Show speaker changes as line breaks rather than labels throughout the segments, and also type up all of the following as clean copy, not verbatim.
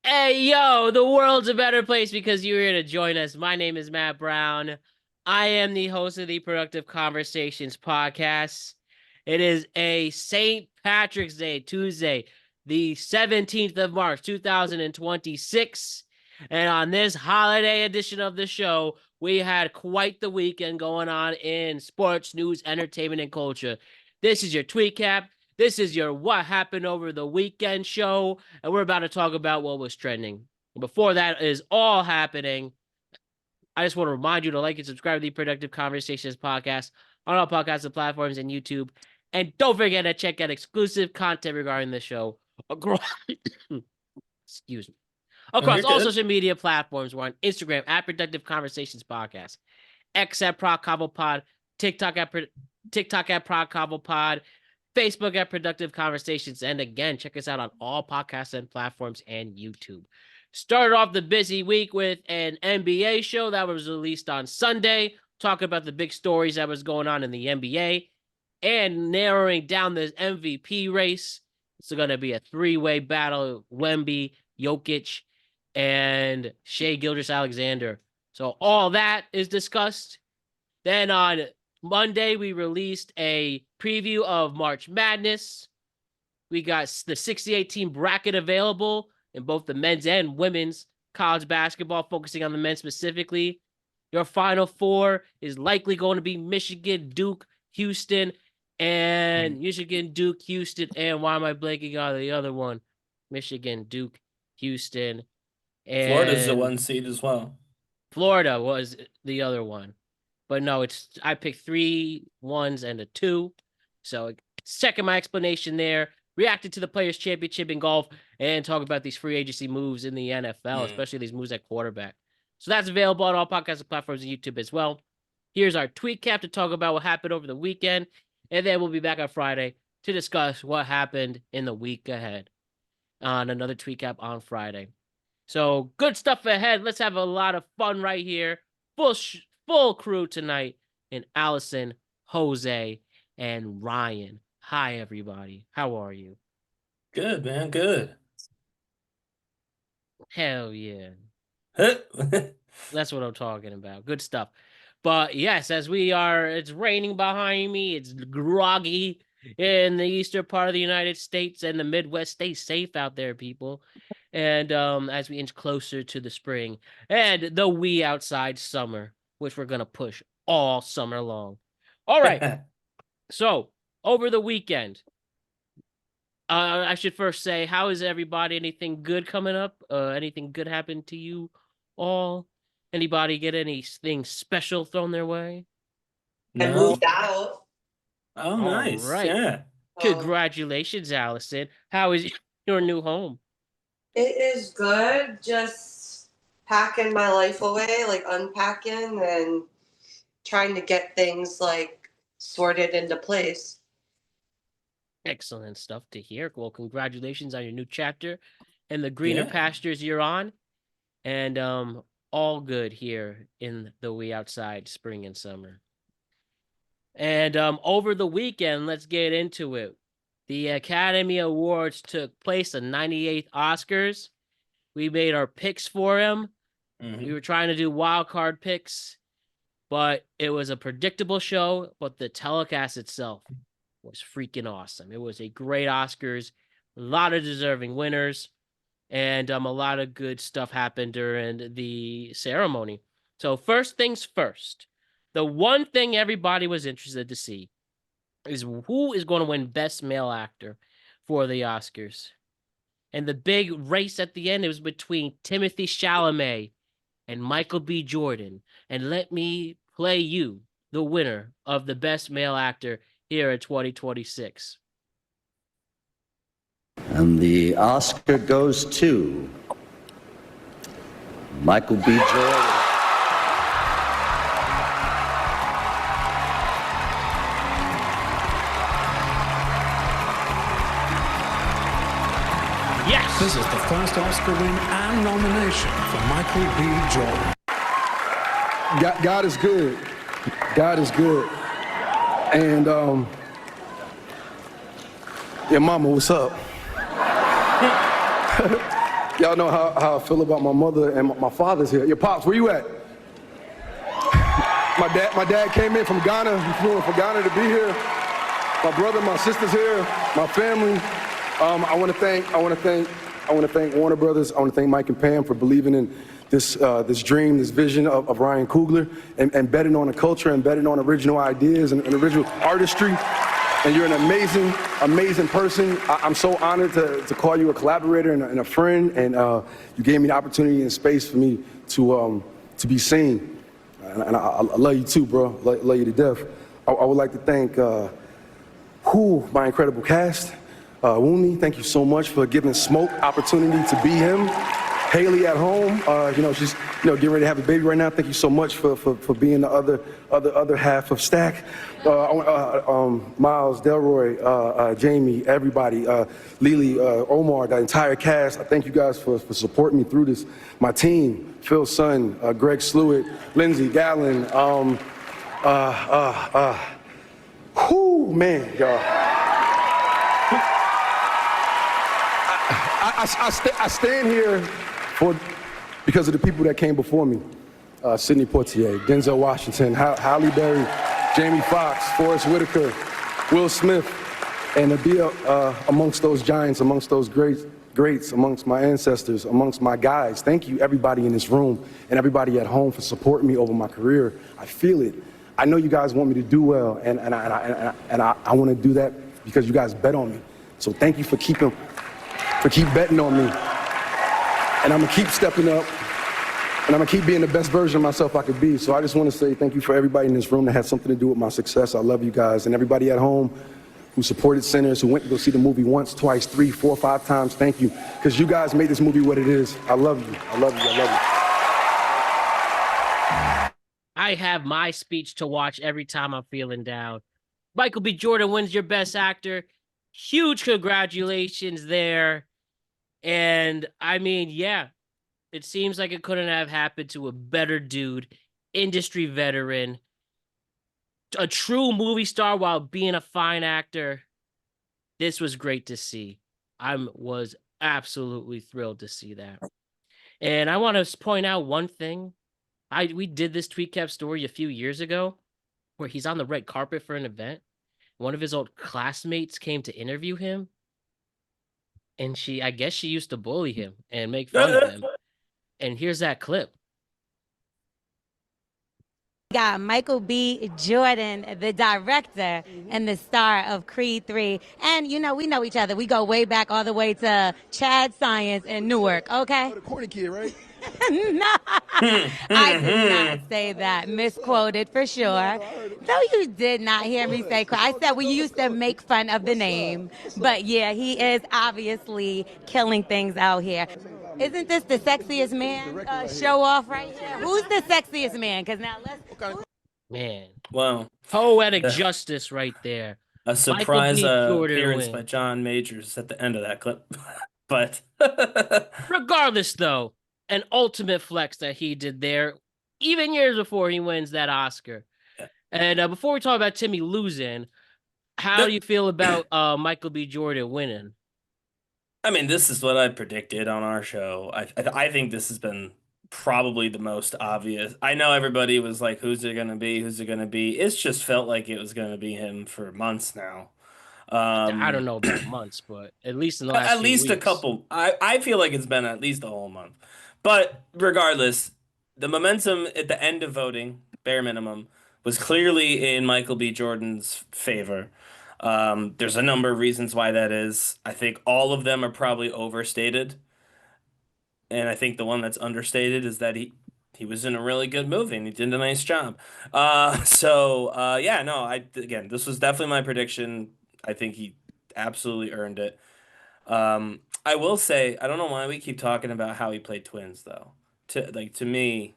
Hey, yo, the world's a better place because you're here to join us. My name is Matt Brown. I am the host of the Productive Conversations podcast. It is a St. Patrick's Day, Tuesday, the 17th of March, 2026. And on this holiday edition of the show, we had quite the weekend going on in sports, news, entertainment, and culture. This is your tweet cap. This is your What Happened Over the Weekend show, and we're about to talk about what was trending. Before that is all happening, I just want to remind you to like and subscribe to the Productive Conversations podcast on all podcasting platforms and YouTube. And don't forget to check out exclusive content regarding the show across, excuse me,
Oh, you're
across all
good.
social media platforms. We're on Instagram at Productive Conversations Podcast, X at ProdCobblePod, TikTok at ProdCobblePod, Facebook at Productive Conversations. And again, check us out on all podcasts and platforms and YouTube. Started off the busy week with an NBA show that was released on Sunday, talking about the big stories that was going on in the NBA and narrowing down this MVP race. It's going to be a three-way battle, Wemby, Jokic, and Shai Gilgeous-Alexander. So all that is discussed. Then on Monday, we released a preview of March Madness. We got the 68-team bracket available in both the men's and women's college basketball, focusing on the men specifically. Your Final Four is likely going to be Michigan, Duke, Houston, and Michigan, Duke, Houston, and why am I blanking on the other one? Michigan, Duke, Houston, and
Florida's the one seed as well.
Florida was the other one. But no, I picked 3 1s and a 2. So second my explanation there. Reacted to the Players' Championship in golf and talk about these free agency moves in the NFL, especially these moves at quarterback. So that's available on all podcast platforms and YouTube as well. Here's our tweet cap to talk about what happened over the weekend. And then we'll be back on Friday to discuss what happened in the week ahead on another tweet cap on Friday. So good stuff ahead. Let's have a lot of fun right here. Full crew tonight in Allison, Jose, and Ryan. Hi, everybody. How are you?
Good, man. Good.
Hell yeah. That's what I'm talking about. Good stuff. But yes, it's raining behind me. It's groggy in the eastern part of the United States and the Midwest. Stay safe out there, people. And as we inch closer to the spring and the wee outside summer, which we're going to push all summer long. All right. So over the weekend, I should first say, how is everybody? Anything good coming up? Anything good happened to you all? Anybody get anything special thrown their way?
I moved out.
Oh, nice.
Right.
Yeah.
Congratulations, Allison. How is your new home?
It is good. Just packing my life away, like unpacking and trying to get things like sorted into place.
Excellent stuff to hear. Well, congratulations on your new chapter and the greener pastures you're on. And all good here in the wee outside spring and summer. And over the weekend, let's get into it. The Academy Awards took place, the 98th Oscars. We made our picks for them. We were trying to do wild card picks, but it was a predictable show, but the telecast itself was freaking awesome. It was a great Oscars, a lot of deserving winners, and a lot of good stuff happened during the ceremony. So first things first, the one thing everybody was interested to see is who is going to win Best Male Actor for the Oscars. And the big race at the end, it was between Timothée Chalamet and Michael B. Jordan. And let me play you the winner of the Best Male Actor here at 2026.
And the Oscar goes to Michael B. Jordan.
Yes!
This is the first Oscar win and nomination for Michael B. Jordan.
God is good. God is good. And, yeah, mama, what's up? Y'all know how I feel about my mother and my father's here. Your pops, where you at? My dad came in from Ghana. He flew in from Ghana to be here. My brother, my sister's here. My family. I want to thank Warner Brothers. I want to thank Mike and Pam for believing in this dream, this vision of Ryan Coogler, and betting on the culture and betting on original ideas and original artistry. And you're an amazing, amazing person. I'm so honored to call you a collaborator and a friend, and you gave me the opportunity and space for me to be seen. And I love you too, bro. Love you to death. I would like to thank my incredible cast. Wumi, thank you so much for giving Smoke opportunity to be him. Haley at home, she's getting ready to have a baby right now. Thank you so much for being the other half of Stack. Miles, Delroy, Jamie, everybody, Lily, Omar, the entire cast. I thank you guys for supporting me through this. My team, Phil Sun, Greg Sluitt, Lindsey Gallen. Man, y'all. I stand here because of the people that came before me. Sidney Poitier, Denzel Washington, Halle Berry, Jamie Foxx, Forrest Whitaker, Will Smith, and to be amongst those giants, amongst those greats, amongst my ancestors, amongst my guys. Thank you, everybody in this room and everybody at home for supporting me over my career. I feel it. I know you guys want me to do well, and I want to do that because you guys bet on me. So thank you for keep betting on me. And I'm gonna keep stepping up, and I'm gonna keep being the best version of myself I could be. So I just want to say thank you for everybody in this room that had something to do with my success. I love you guys, and everybody at home who supported Sinners, who went to go see the movie once, twice, 3, 4, 5 times. Thank you, because you guys made this movie what it is. I love you. I love you. I love you.
I have my speech to watch every time I'm feeling down. Michael B. Jordan wins your Best Actor. Huge congratulations there. And I mean, yeah, it seems like it couldn't have happened to a better dude, industry veteran, a true movie star while being a fine actor. This was great to see. I was absolutely thrilled to see that. And I want to point out one thing. We did this Tweetcap story a few years ago where he's on the red carpet for an event. One of his old classmates came to interview him. And I guess she used to bully him and make fun of him. And here's that clip.
Got Michael B. Jordan, the director and the star of Creed 3. And, we know each other. We go way back all the way to Chad Science in Newark, okay?
The corny kid, right?
No, I did not say that. Misquoted for sure. Though you did not hear me say, I said we used to make fun of the name. But yeah, he is obviously killing things out here. Isn't this the sexiest man show off right here? Who's the sexiest man? Because now
Man.
Wow.
Poetic justice right there.
A surprise appearance
win.
by John Majors at the end of that clip. But
regardless, though, an ultimate flex that he did there, even years before he wins that Oscar. Yeah. And before we talk about Timmy losing, how do you feel about Michael B. Jordan winning?
I mean, this is what I predicted on our show. I think this has been probably the most obvious. I know everybody was like, who's it going to be? Who's it going to be? It's just felt like it was going to be him for months now.
I don't know about months, but at least in the last
few weeks. A couple. I feel like it's been at least a whole month. But regardless, the momentum at the end of voting, bare minimum, was clearly in Michael B. Jordan's favor. There's a number of reasons why that is. I think all of them are probably overstated. And I think the one that's understated is that he was in a really good movie and he did a nice job. Again, this was definitely my prediction. I think he absolutely earned it. I will say, I don't know why we keep talking about how he played twins, though. To me,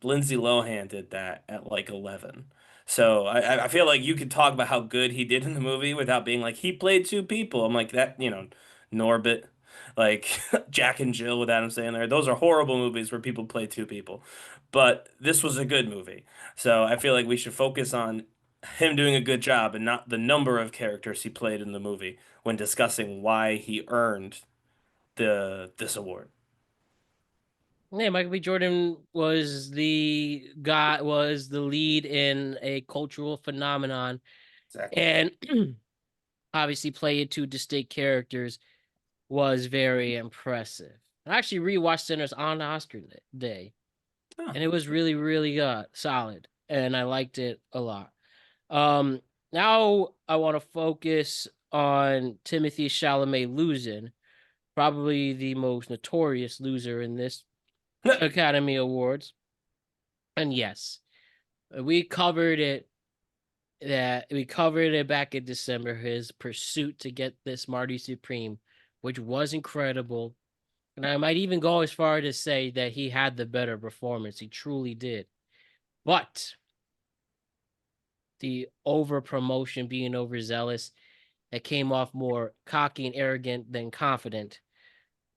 Lindsay Lohan did that at like 11. So I feel like you could talk about how good he did in the movie without being like, he played two people. I'm like, that, Norbit, like Jack and Jill with Adam Sandler. Those are horrible movies where people play two people. But this was a good movie. So I feel like we should focus on him doing a good job and not the number of characters he played in the movie when discussing why he earned this award.
Yeah, Michael B. Jordan was the lead in a cultural phenomenon,
Exactly.
and obviously playing two distinct characters was very impressive. I actually rewatched Sinners on Oscar day,
Oh.
and it was really, really solid, and I liked it a lot. Now I want to focus on Timothy Chalamet losing, probably the most notorious loser in this Academy Awards. And yes, we covered it. We covered it back in December. His pursuit to get this Marty Supreme, which was incredible. And I might even go as far to say that he had the better performance. He truly did. But the over promotion, being overzealous, that came off more cocky and arrogant than confident,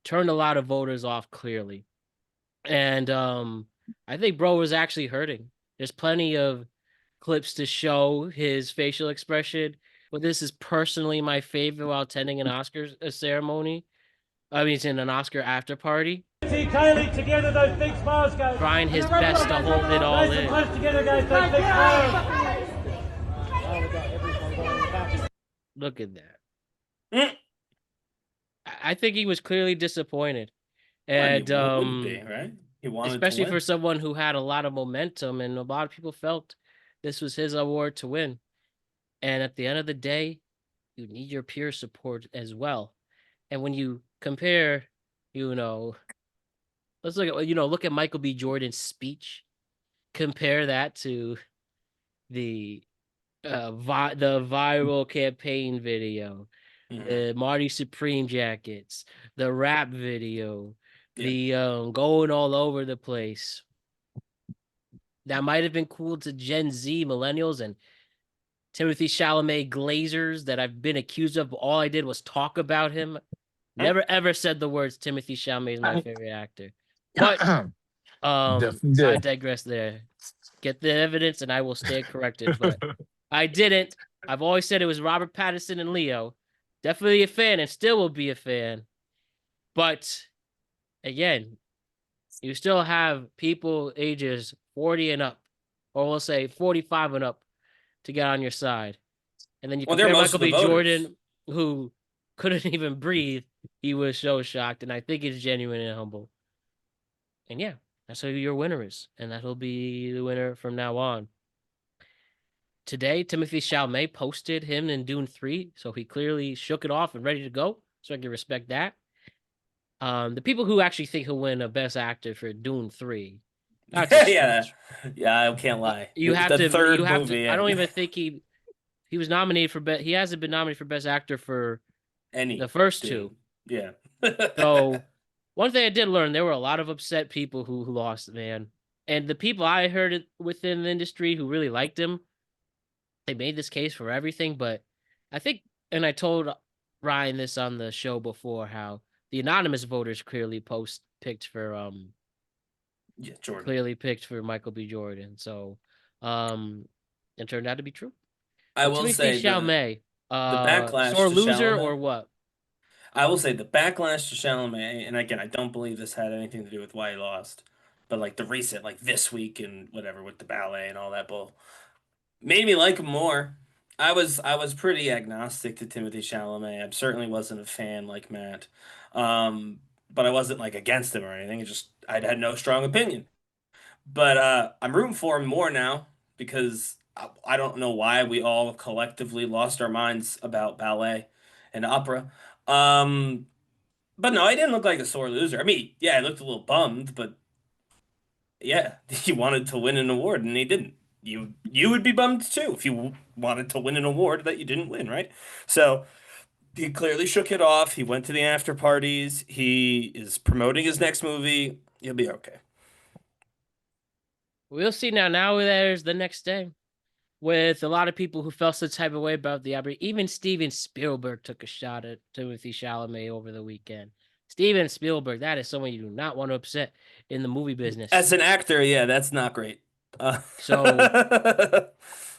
turned a lot of voters off clearly. And I think bro was actually hurting. There's plenty of clips to show his facial expression. But this is personally my favorite while attending an Oscars ceremony. I mean, it's in an Oscar after party.
Kylie together, those big smiles, guys.
Trying his best to hold it all in.
Close together, guys, those big smiles.
Look at that. I think he was clearly disappointed. And
Well, wouldn't be, right? He wanted
especially
to
for
win.
someone who had a lot of momentum, and a lot of people felt this was his award to win. And at the end of the day, you need your peer support as well. And when you compare, let's look at Michael B. Jordan's speech. Compare that to the viral campaign video, the Marty Supreme jackets, the rap video, the going all over the place. That might have been cool to Gen Z millennials and Timothy Chalamet glazers that I've been accused of. All I did was talk about him. Never ever said the words Timothy Chalamet is my favorite actor. But I digress there. Get the evidence and I will stand corrected. But I didn't. I've always said it was Robert Pattinson and Leo. Definitely a fan and still will be a fan. But again, you still have people ages 40 and up, or we'll say 45 and up, to get on your side. And then you compare Michael B. Jordan, who couldn't even breathe. He was so shocked, and I think he's genuine and humble. And yeah, that's who your winner is, and that'll be the winner from now on. Today, Timothy Chalamet posted him in Dune 3, so he clearly shook it off and ready to go, so I can respect that. The people who actually think he'll win a Best Actor for Dune 3.
Yeah, I can't lie.
You have
the
to.
third
You have
movie.
to. I don't even think he was nominated for He hasn't been nominated for Best Actor for the first two.
Yeah.
So one thing I did learn, there were a lot of upset people who lost, man. And the people I heard it within the industry who really liked him, they made this case for everything. But I think, and I told Ryan this on the show before, how the anonymous voters clearly picked for
Jordan.
Clearly picked for Michael B. Jordan. So it turned out to be true.
I will say
Chalamet,
the backlash
sore
to
loser
Chalamet,
or what?
I will say the backlash to Chalamet, and again, I don't believe this had anything to do with why he lost, but like the recent, like this week and whatever with the ballet and all that bull, made me like him more. I was pretty agnostic to Timothy Chalamet. I certainly wasn't a fan like Matt, but I wasn't like against him or anything. It just I had no strong opinion. But I'm rooting for him more now because I don't know why we all collectively lost our minds about ballet and opera. But no, I didn't look like a sore loser. I mean, yeah, I looked a little bummed, but yeah, he wanted to win an award and he didn't. You would be bummed too if you wanted to win an award that you didn't win, right? So he clearly shook it off. He went to the after parties. He is promoting his next movie. He'll be okay.
We'll see now. Now there's the next day with a lot of people who felt some type of way about the opera. Even Steven Spielberg took a shot at Timothy Chalamet over the weekend. Steven Spielberg, that is someone you do not want to upset in the movie business.
As an actor, yeah, that's not great.
So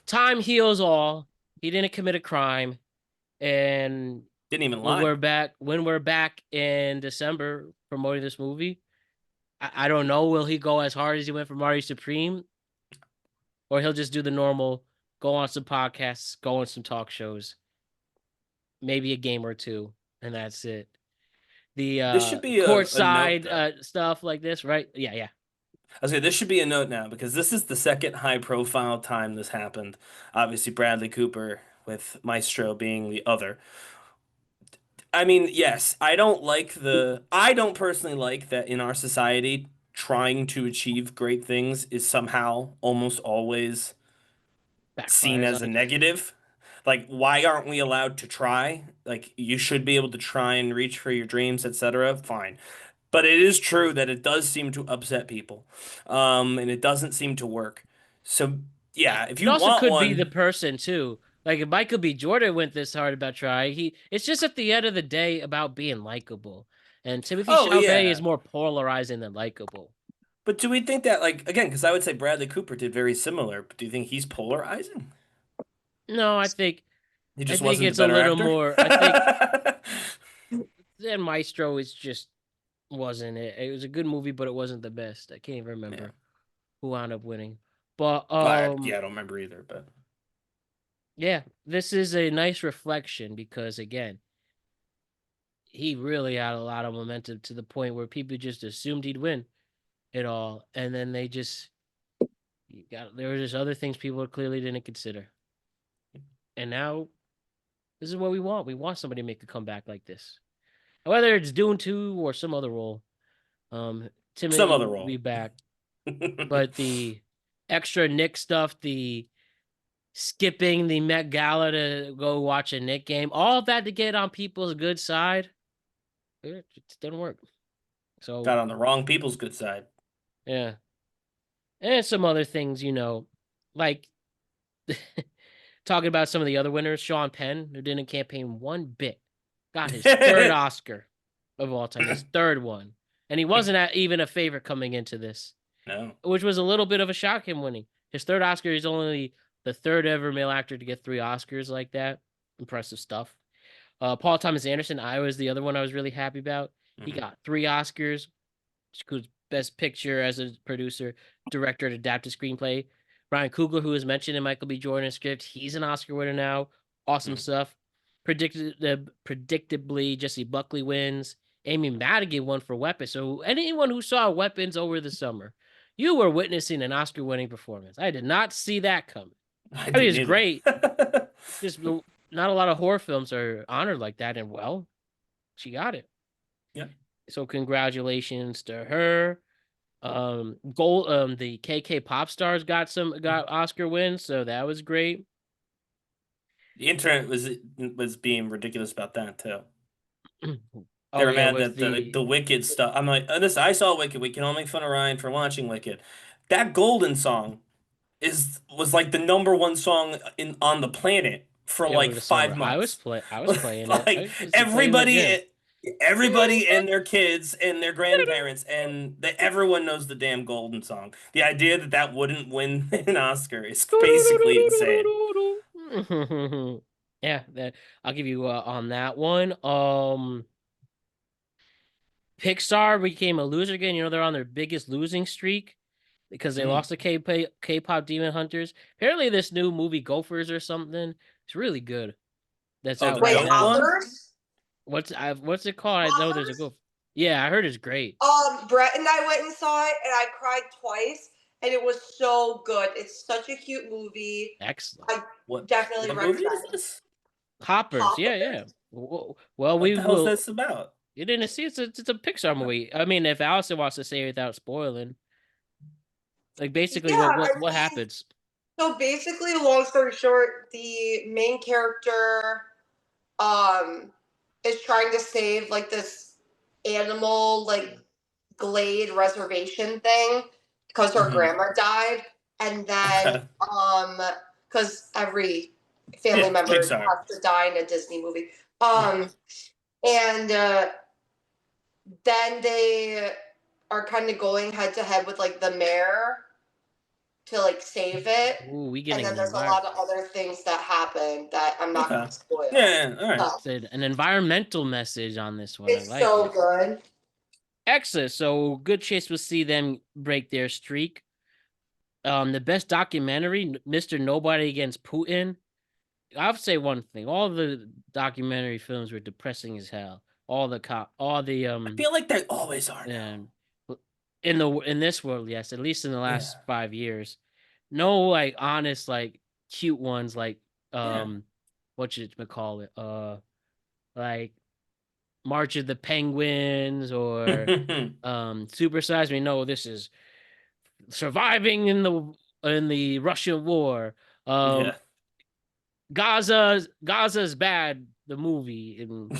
time heals all. He didn't commit a crime, and
Didn't even
when
lie.
we're back in December promoting this movie. I don't know. Will he go as hard as he went for Mario Supreme, or he'll just do the normal, go on some podcasts, go on some talk shows, maybe a game or two, and that's it. The
This should be a note,
courtside stuff like this, right? Yeah.
I was saying this should be a note now because this is the second high profile time this happened. Obviously, Bradley Cooper with Maestro being the other. I mean, yes, I don't personally like that in our society, trying to achieve great things is somehow almost always seen
Backfires
as
on
a
it.
negative. Like, why aren't we allowed to try? Like, you should be able to try and reach for your dreams, etc. Fine. But it is true that it does seem to upset people. And it doesn't seem to work. So, yeah, if
It
you
also
want
could be the
one,
person too. Like if Michael B. Jordan went this hard about trying, it's just at the end of the day about being likable. And Timothy
oh,
Chalamet is
yeah.
more polarizing than likable.
But do we think that, like, again, because I would say Bradley Cooper did very similar, but do you think he's polarizing?
No,
He
I
just
think
wasn't the
it's a
better
little
actor?
more. I think then Maestro is just wasn't it. It was a good movie, but it wasn't the best. I can't even remember
Yeah.
who wound up winning. But
Yeah, I don't remember either, but
yeah, this is a nice reflection because again, he really had a lot of momentum to the point where people just assumed he'd win it all, and then there were just other things people clearly didn't consider, and now this is what we want. We want somebody to make a comeback like this, whether it's Dune 2 or some other role.
some
Timothy
other
will
role.
be back, but the extra Nick stuff, the skipping the Met Gala to go watch a Nick game, all of that to get on people's good side, it didn't work. So
Got on the wrong people's good side.
yeah, and some other things, like talking about some of the other winners. Sean Penn, who didn't campaign one bit, got his third Oscar of all time, his third one, and he wasn't even a favorite coming into this.
No.
Which was a little bit of a shock, him winning. His third Oscar, he's only the third ever male actor to get 3 Oscars like that. Impressive stuff. Paul Thomas Anderson, I was the other one I was really happy about. He got 3 Oscars, which includes Best Picture as a producer, director, and adapted screenplay. Ryan Coogler, who was mentioned in Michael B. Jordan's script, he's an Oscar winner now. Awesome stuff. Predictably, Jesse Buckley wins. Amy Madigan won for Weapons. So anyone who saw Weapons over the summer, you were witnessing an Oscar-winning performance. I did not see that coming. I mean, it's great. Just not a lot of horror films are honored like that, and well, she got it.
Yeah.
So congratulations to her. The KK Pop Stars got Oscar wins, so that was great.
The internet was being ridiculous about that too. They
Oh
were
yeah,
mad
with
that the Wicked stuff. I'm like, this. I saw Wicked. We can all make fun of Ryan for watching Wicked. That Golden song was like the number one song on the planet for
over
like
the
5
summer.
months.
I was playing it.
Like
I used to play it in the gym.
everybody and their kids and their grandparents everyone knows the damn Golden song. The idea that wouldn't win an Oscar is basically insane.
Yeah, I'll give you on that one. Pixar became a loser again. They're on their biggest losing streak because they lost to K-pop Demon Hunters. Apparently, this new movie Gophers or something, it's really good. That's out
Wait,
right now.
Others?
What's it called? I know there's a Gopher. Yeah, I heard it's great.
Brett and I went and saw it, and I cried twice, and it was so good. It's such a cute movie.
Excellent.
I
What
definitely
what movie
recommend
is this?
Hoppers. Yeah. Well,
What
we
the hell is
will.
this about?
You didn't see it's a Pixar movie. I mean, if Allison wants to say it without spoiling, like basically,
Yeah,
what happens?
So basically, long story short, the main character is trying to save like this animal like glade reservation thing because her grandma died, and then because every family member
Pixar.
has to die in a Disney movie. And then they are kind of going head to head with like the mayor to like save it.
Ooh, we
And
getting
then
an
there's a lot of other things that happen that I'm not going
Okay.
to spoil.
Yeah, all right.
So,
Said an environmental message on this one. I
it's
like
so
it.
good.
Excellent. So good chance we'll see them break their streak. The best documentary, Mr. Nobody Against Putin. I'll say one thing: all the documentary films were depressing as hell. All the
I feel like they always are now.
and in this world, yes, at least in the last
Yeah.
5 years, no like honest like cute ones like what should we call it like March of the Penguins or Super Size Me. No, this is surviving in the Russian war.
Yeah.
Gaza's bad. The movie and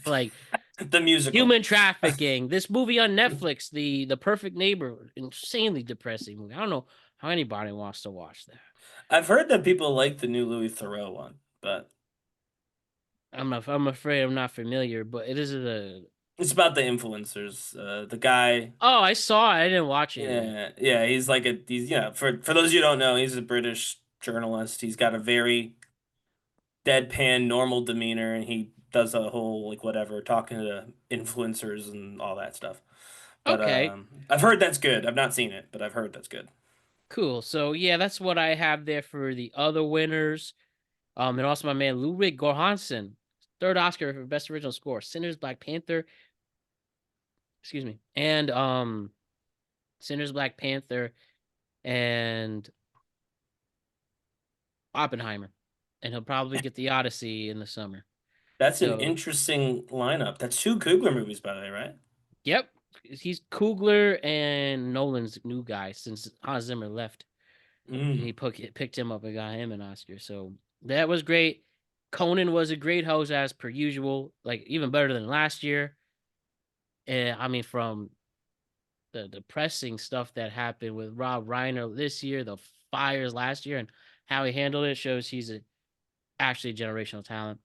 like
The musical.
human trafficking. This movie on Netflix, the Perfect Neighbor, insanely depressing movie. I don't know how anybody wants to watch that.
I've heard that people like the new Louis Theroux one, but
I'm afraid I'm not familiar, but it is a.
it's about the influencers. The guy.
Oh, I saw it. I didn't watch it.
Yeah. He's like for those of you who don't know, he's a British journalist. He's got a very deadpan, normal demeanor, and he does a whole like whatever talking to influencers and all that stuff. But
Okay.
I've heard that's good. I've not seen it, but I've heard that's good.
Cool. So yeah, that's what I have there for the other winners. And also my man Ludwig Göransson, third Oscar for Best Original Score. Sinners, Black Panther. Excuse me. And Sinners, Black Panther, and Oppenheimer. And he'll probably get the Odyssey in the summer.
That's an interesting lineup. That's two Coogler movies, by the way, right?
Yep. He's Coogler and Nolan's new guy since Hans Zimmer left. He picked him up and got him an Oscar. So that was great. Conan was a great host as per usual, like even better than last year. And I mean, from the depressing stuff that happened with Rob Reiner this year, the fires last year, and how he handled it shows he's actually generational talent.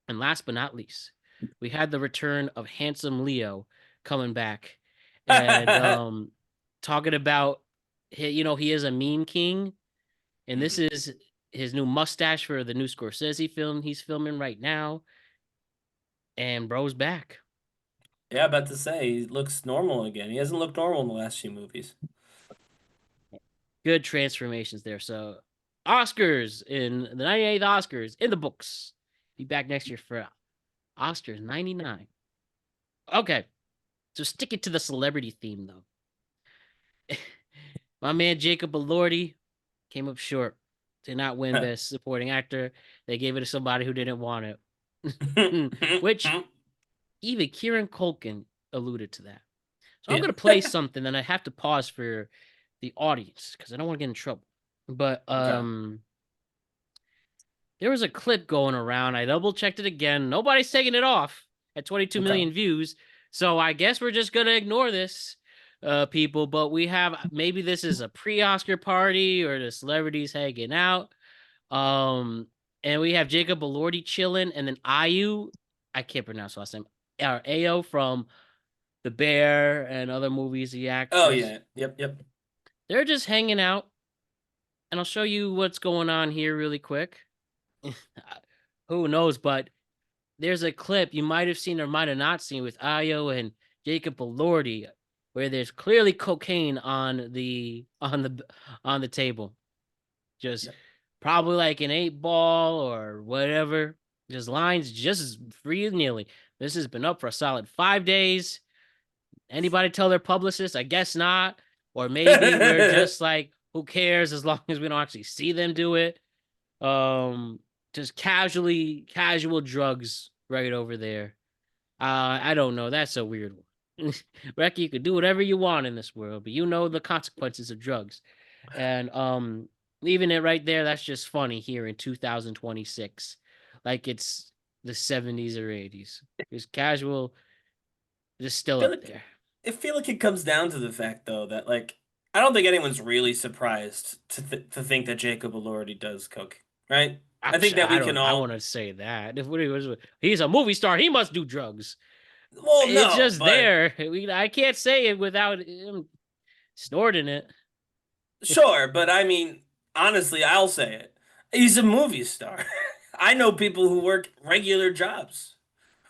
And last but not least, we had the return of Handsome Leo coming back and talking about, he is a meme king, and this is his new mustache for the new Scorsese film he's filming right now. And bro's back.
Yeah, about to say he looks normal again. He hasn't looked normal in the last few movies.
Good transformations there. So Oscars in the 98th Oscars in the books. Be back next year for Oscars 99. Okay. So stick it to the celebrity theme though. My man Jacob Elordi came up short. Did not win Best Supporting Actor. They gave it to somebody who didn't want it. Which even Kieran Culkin alluded to that. So I'm going to play something and I have to pause for the audience because I don't want to get in trouble. But there was a clip going around. I double checked it again. Nobody's taking it off at 22 million views. So I guess we're just going to ignore this, people. But we have, maybe this is a pre-Oscar party or the celebrities hanging out. And we have Jacob Elordi chilling, and then Ayu, I can't pronounce the last name, or Ayo from The Bear and other movies, the actress.
Oh, yeah. Yep.
They're just hanging out. And I'll show you what's going on here really quick. Who knows, but there's a clip you might have seen or might have not seen with Ayo and Jacob Elordi where there's clearly cocaine on the table. Just probably like an 8-ball or whatever. Just lines just freely. This has been up for a solid 5 days. Anybody tell their publicist? I guess not. Or maybe we're just like, who cares as long as we don't actually see them do it. Just casual drugs right over there. I don't know. That's a weird one. Becky, you could do whatever you want in this world, but you know the consequences of drugs. And leaving it right there, that's just funny here in 2026. Like it's the 70s or 80s. Just casual, just still up there.
I feel like it comes down to the fact, though, that like I don't think anyone's really surprised to think that Jacob Elordi does coke, right? I think that we can all.
I want to say that if he's a movie star, he must do drugs.
Well, no,
it's just there. I can't say it without him snorting it.
Sure, but I mean, honestly, I'll say it. He's a movie star. I know people who work regular jobs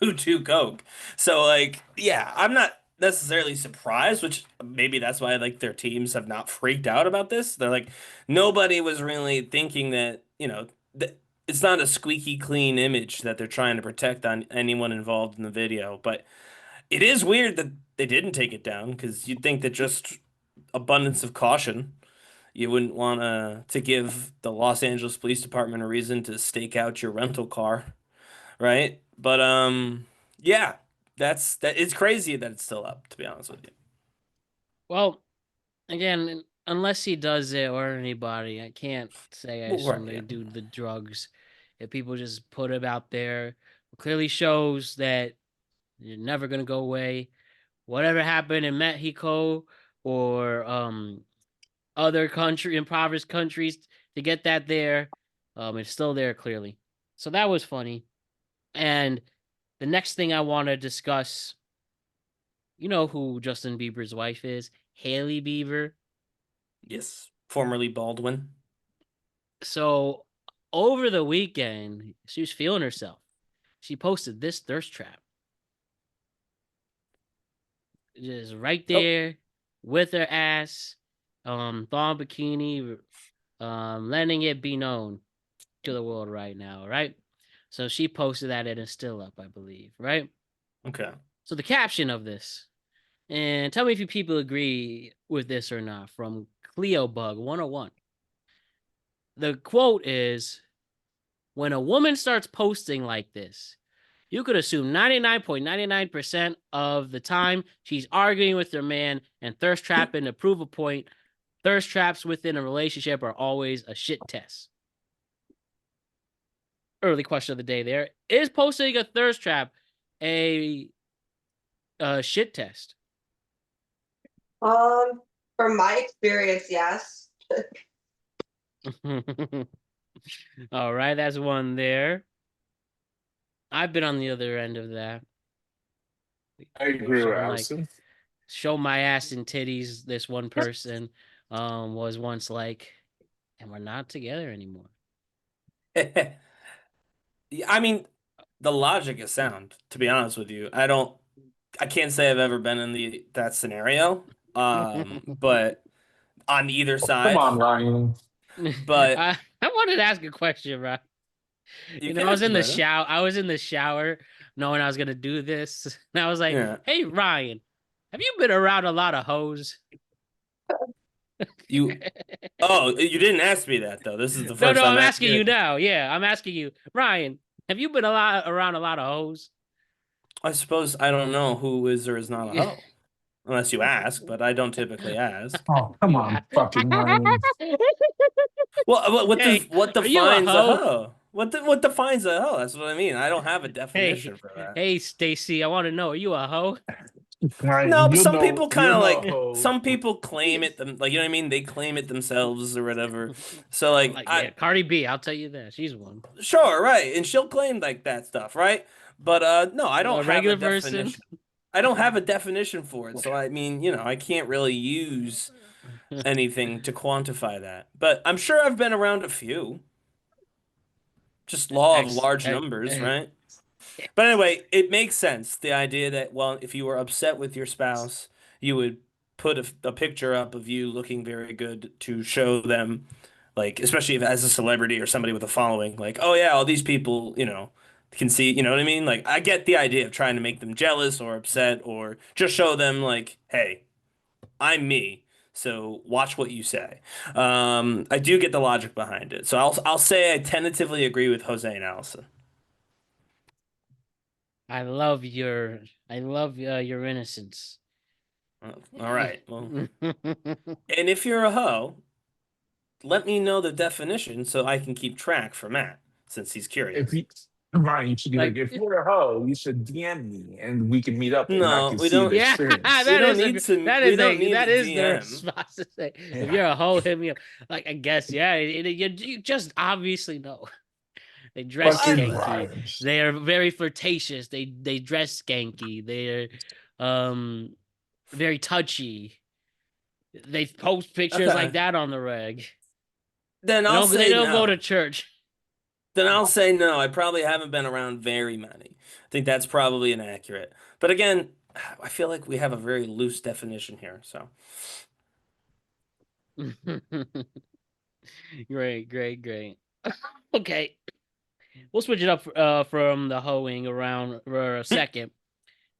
who do coke. So like, yeah, I'm not necessarily surprised, which maybe that's why like their teams have not freaked out about this. They're like, nobody was really thinking that, th it's not a squeaky clean image that they're trying to protect on anyone involved in the video. But it is weird that they didn't take it down because you'd think that just abundance of caution. You wouldn't want to give the Los Angeles Police Department a reason to stake out your rental car, right? But yeah, that it's crazy that it's still up, to be honest with you.
Well, again, unless he does it or anybody, I can't say I
Well,
assume
right,
they
yeah.
do the drugs. If people just put it out there, it clearly shows that you're never gonna go away. Whatever happened in Mexico or other impoverished countries to get that there, it's still there clearly. So that was funny. And the next thing I want to discuss, you know who Justin Bieber's wife is? Haley Bieber.
Yes, formerly Baldwin.
So over the weekend, she was feeling herself. She posted this thirst trap. Just right
Oh,
there with her ass, thong bikini, letting it be known to the world right now, right? So she posted that and it's still up, I believe, right?
okay.
So the caption of this, and tell me if you people agree with this or not, from Cleo Bug 101. The quote is, when a woman starts posting like this, you could assume 99.99% of the time she's arguing with her man and thirst trapping to prove a point. Thirst traps within a relationship are always a shit test. Early question of the day there. Is posting a thirst trap a shit test?
From my experience, yes.
All right, that's one there. I've been on the other end of that.
I agree with
Showing like
Allison.
show my ass and titties. This one person was once like, and we're not together anymore.
I mean, the logic is sound, to be honest with you. I can't say I've ever been in that scenario. But on either
Come
side,
on, Ryan.
but
I wanted to ask a question, bro.
you
I was
can,
in the
brother.
shower. I was in the shower knowing I was gonna do this. And I was like,
Yeah.
hey Ryan, have you been around a lot of hoes?
You you didn't ask me that though. This is the
No,
first
no, I'm
time
asking you
it.
now. Yeah, I'm asking you, Ryan, have you been around a lot of hoes?
I suppose I don't know who is or is not a
Yeah.
hoe. Unless you ask, but I don't typically ask.
Oh, come on, fucking Ryan.
Well,
Hey,
what
are you a
defines a
hoe?
hoe? What defines a hoe? That's what I mean. I don't have a
Hey,
definition for that.
hey, Stacy, I want to know, are you a hoe?
No,
Ryan,
but
you know, you know,
some people claim it like you know what I mean? They claim it themselves or whatever. So like
Like, yeah, Cardi B, I'll tell you that. She's one.
sure, right. And she'll claim like that stuff, right? But no, I don't
A
have a
regular person.
definition. I don't have a definition for it. So I mean, I can't really use anything to quantify that. But I'm sure I've been around a few. Just law of
Ex,
large numbers, right? But anyway, it makes sense. The idea that, well, if you were upset with your spouse, you would put a picture up of you looking very good to show them, like, especially if as a celebrity or somebody with a following, like, oh yeah, all these people, can see, you know what I mean? Like, I get the idea of trying to make them jealous or upset or just show them, like, hey, I'm me. So watch what you say. I do get the logic behind it. So I'll say I tentatively agree with Jose and Allison.
I love your innocence.
All right. Well, and if you're a hoe, let me know the definition so I can keep track for Matt, since he's
if
curious.
you, Ryan, you should be like,
Like,
if you're a hoe, you should DM me and we can meet up and I
No,
can
we
see the
don't.
yeah,
experience.
We don't need to. We don't need
that
the
is the
DM.
response to say. If
Yeah.
you're a hoe, hit me up. Like, I guess, yeah. You just obviously know. They dress
Fucking
I-
skanky.
Ryan.
They are very flirtatious. They dress skanky. They're very touchy. They post pictures like that on the reg.
Then
They
I'll
don't,
say
they don't
no.
go to church.
Then I'll say no. I probably haven't been around very many. I think that's probably inaccurate. But again, I feel like we have a very loose definition here. So
Great. Okay. We'll switch it up from the hoeing around for a second.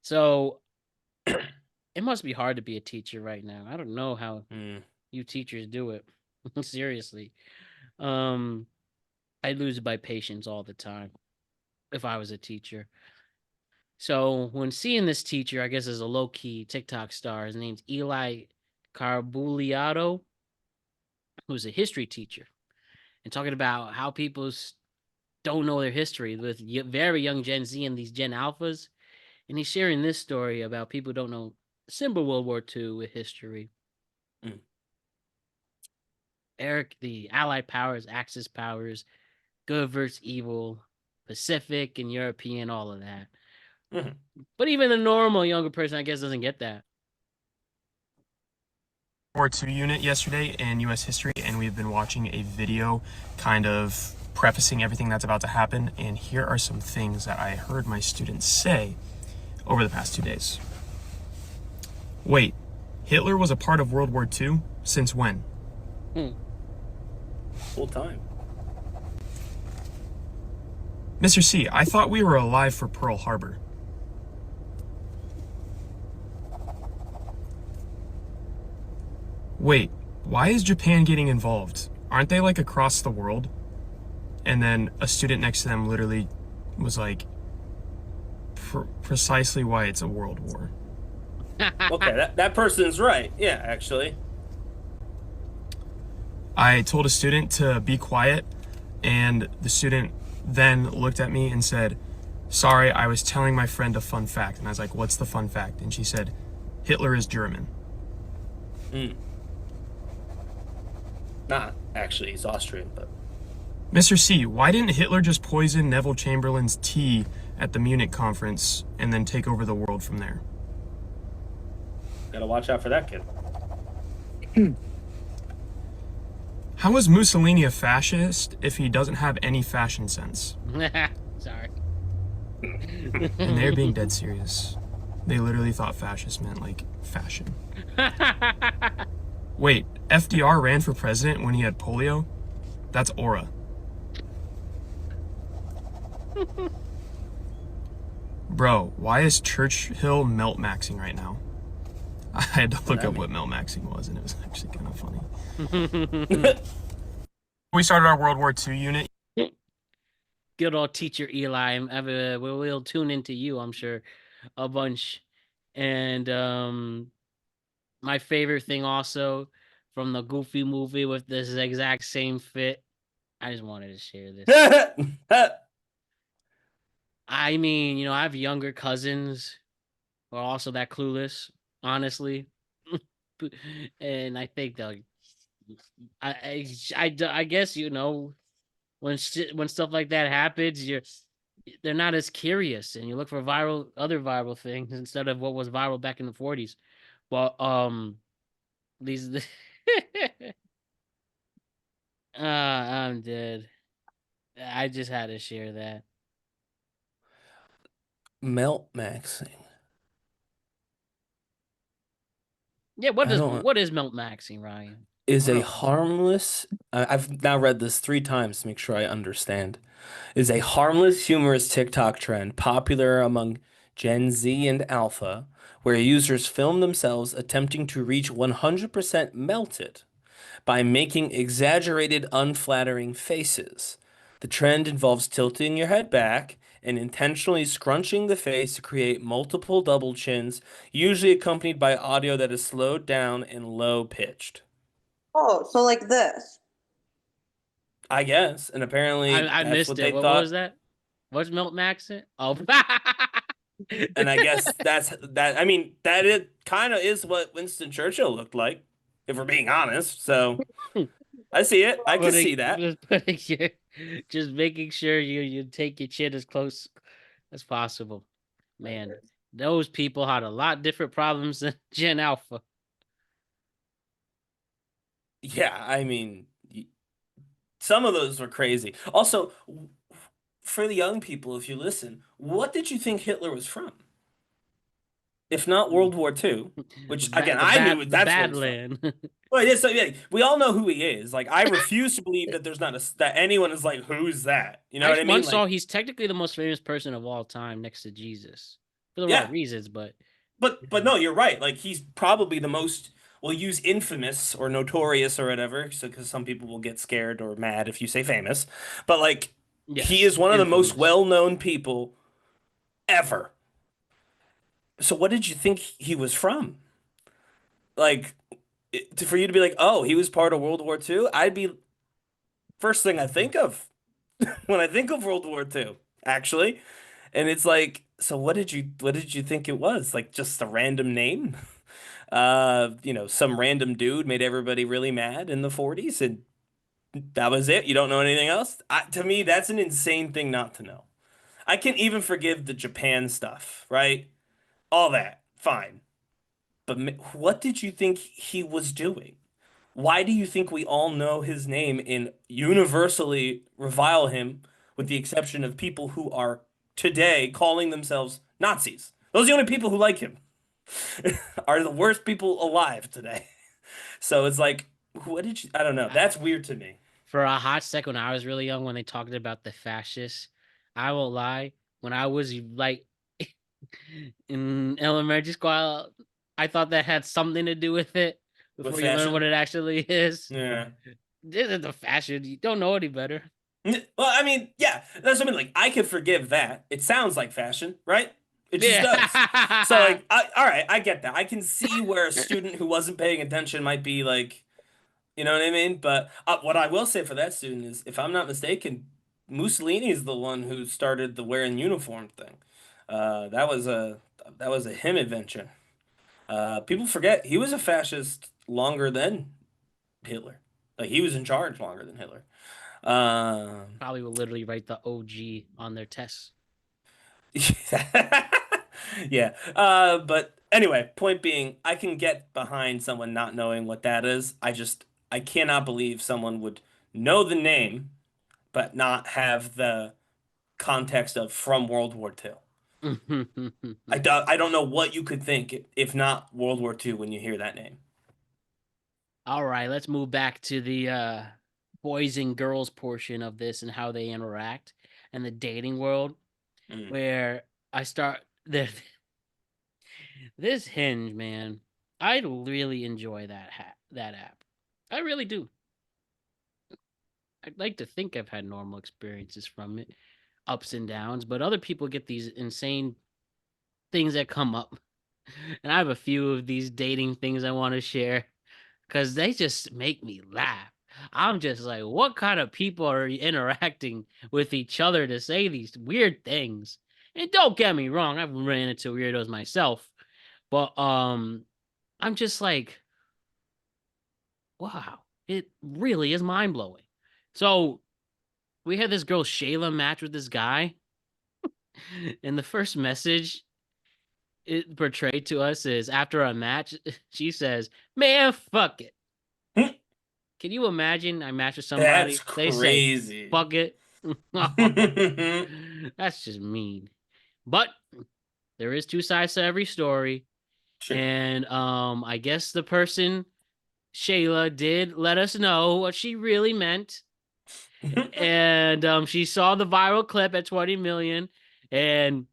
So it must be hard to be a teacher right now. I don't know how you teachers do it. Seriously. I lose my patience all the time if I was a teacher. So when seeing this teacher, I guess is a low-key TikTok star. His name's Eli Carbuliato, who's a history teacher, and talking about how people don't know their history with very young Gen Z and these Gen Alphas. And he's sharing this story about people who don't know simple World War II with history. Eric, the Allied powers, Axis powers, good versus evil, Pacific and European, all of that. But even the normal younger person, I guess, doesn't get that.
World War II unit yesterday in U.S. history, and we've been watching a video kind of prefacing everything that's about to happen. And here are some things that I heard my students say over the past 2 days. Wait, Hitler was a part of World War II? Since when?
Full time.
Mr. C, I thought we were alive for Pearl Harbor. Wait, why is Japan getting involved? Aren't they like across the world? And then a student next to them literally was like, precisely why it's a world war.
Okay, that person's right. Yeah, actually.
I told a student to be quiet, and the student then looked at me and said, sorry, I was telling my friend a fun fact. And I was like, what's the fun fact? And she said, Hitler is German.
Not actually, he's Austrian, but
Mr. C, why didn't Hitler just poison Neville Chamberlain's tea at the Munich conference and then take over the world from there?
gotta watch out for that kid.
How is Mussolini a fascist if he doesn't have any fashion sense?
Sorry.
And they're being dead serious. They literally thought fascist meant like fashion. Wait, FDR ran for president when he had polio? That's aura. Bro, why is Churchill melt maxing right now? I had to look up what melt maxing was, and it was actually kind of funny. We started our World War II unit.
Good old teacher Eli. We'll tune into you, I'm sure, a bunch. And my favorite thing also from the Goofy movie with this exact same fit. I just wanted to share this. I mean, I have younger cousins who are also that clueless, honestly. And I think they'll. I guess when stuff like that happens, they're not as curious, and you look for other viral things instead of what was viral back in the 40s. Well, these. I'm dead. I just had to share that.
Melt maxing.
Yeah, what is melt maxing, Ryan?
Is a harmless. I've now read this 3 times to make sure I understand. Is a harmless, humorous TikTok trend popular among Gen Z and Alpha, where users film themselves attempting to reach 100% melted by making exaggerated, unflattering faces. The trend involves tilting your head back and intentionally scrunching the face to create multiple double chins, usually accompanied by audio that is slowed down and low pitched.
Oh, so like this.
I guess, and apparently
I
that's
missed
what
it.
they
What
thought.
was that? What's melt maxing? Oh,
And I guess that's that. I mean, that it kind of is what Winston Churchill looked like, if we're being honest. So I see it. I can see that.
Just making sure you take your chin as close as possible. Man, those people had a lot different problems than Gen Alpha.
Yeah, I mean, some of those were crazy. Also, for the young people, if you listen, what did you think Hitler was from? If not World War II, which again I knew
the
that's where he's from.
Badland.
Well, yeah, so yeah, we all know who he is. Like, I refuse to believe that there's not that anyone is like, who's that? You know what I mean?
Once saw
Like,
he's technically the most famous person of all time next to Jesus for the right
yeah,
reasons, but
but no, you're right. Like, he's probably the most. We'll use infamous or notorious or whatever, so because some people will get scared or mad if you say famous, but like, he
yes,
is one of the most
infamous.
well-known people ever. So, what did you think he was from? Like, for you to be like, oh, he was part of World War II, I'd be first thing I think of when I think of World War II, actually. And it's like, so what did you think it was? Like, just a random name? Some random dude made everybody really mad in the 40s, and that was it. You don't know anything else? To me, that's an insane thing not to know. I can even forgive the Japan stuff, right? All that, fine. But what did you think he was doing? Why do you think we all know his name and universally revile him, with the exception of people who are today calling themselves Nazis? Those are the only people who like him. Are the worst people alive today. So it's like, what did you? I don't know. That's weird to me.
For a hot second, when I was really young, when they talked about the fascists, I won't lie. When I was like in elementary school, I thought that had something to do with it before you learn what it actually is.
Yeah.
This is the fashion. You don't know any better.
Well, I mean, yeah, that's what I mean. Like, I could forgive that. It sounds like fashion, right? It just does. So, like, all right, I get that. I can see where a student who wasn't paying attention might be like, you know what I mean? But what I will say for that student is, if I'm not mistaken, Mussolini is the one who started the wearing uniform thing. That was a him invention. People forget he was a fascist longer than Hitler. Like, he was in charge longer than Hitler.
Probably will literally write the OG on their tests.
Yeah. But anyway, point being, I can get behind someone not knowing what that is. I cannot believe someone would know the name, but not have the context of from World War II. I don't know what you could think if not World War II when you hear that name.
All right, let's move back to the boys and girls portion of this and how they interact and the dating world, where I start this Hinge, man. I really enjoy that app. I really do. I'd like to think I've had normal experiences from it, ups and downs, but other people get these insane things that come up. And I have a few of these dating things I want to share because they just make me laugh. I'm just like, what kind of people are interacting with each other to say these weird things? And don't get me wrong, I've ran into weirdos myself, but I'm just like, wow, it really is mind blowing. So we had this girl Shayla match with this guy, and the first message it portrayed to us is after a match, she says, "Man, fuck it." Can you imagine? I match with somebody.
That's
They
crazy.
say, "Fuck it." That's just mean. But there is two sides to every story.
Sure.
And I guess the person, Shayla, did let us know what she really meant. And she saw the viral clip at 20 million, and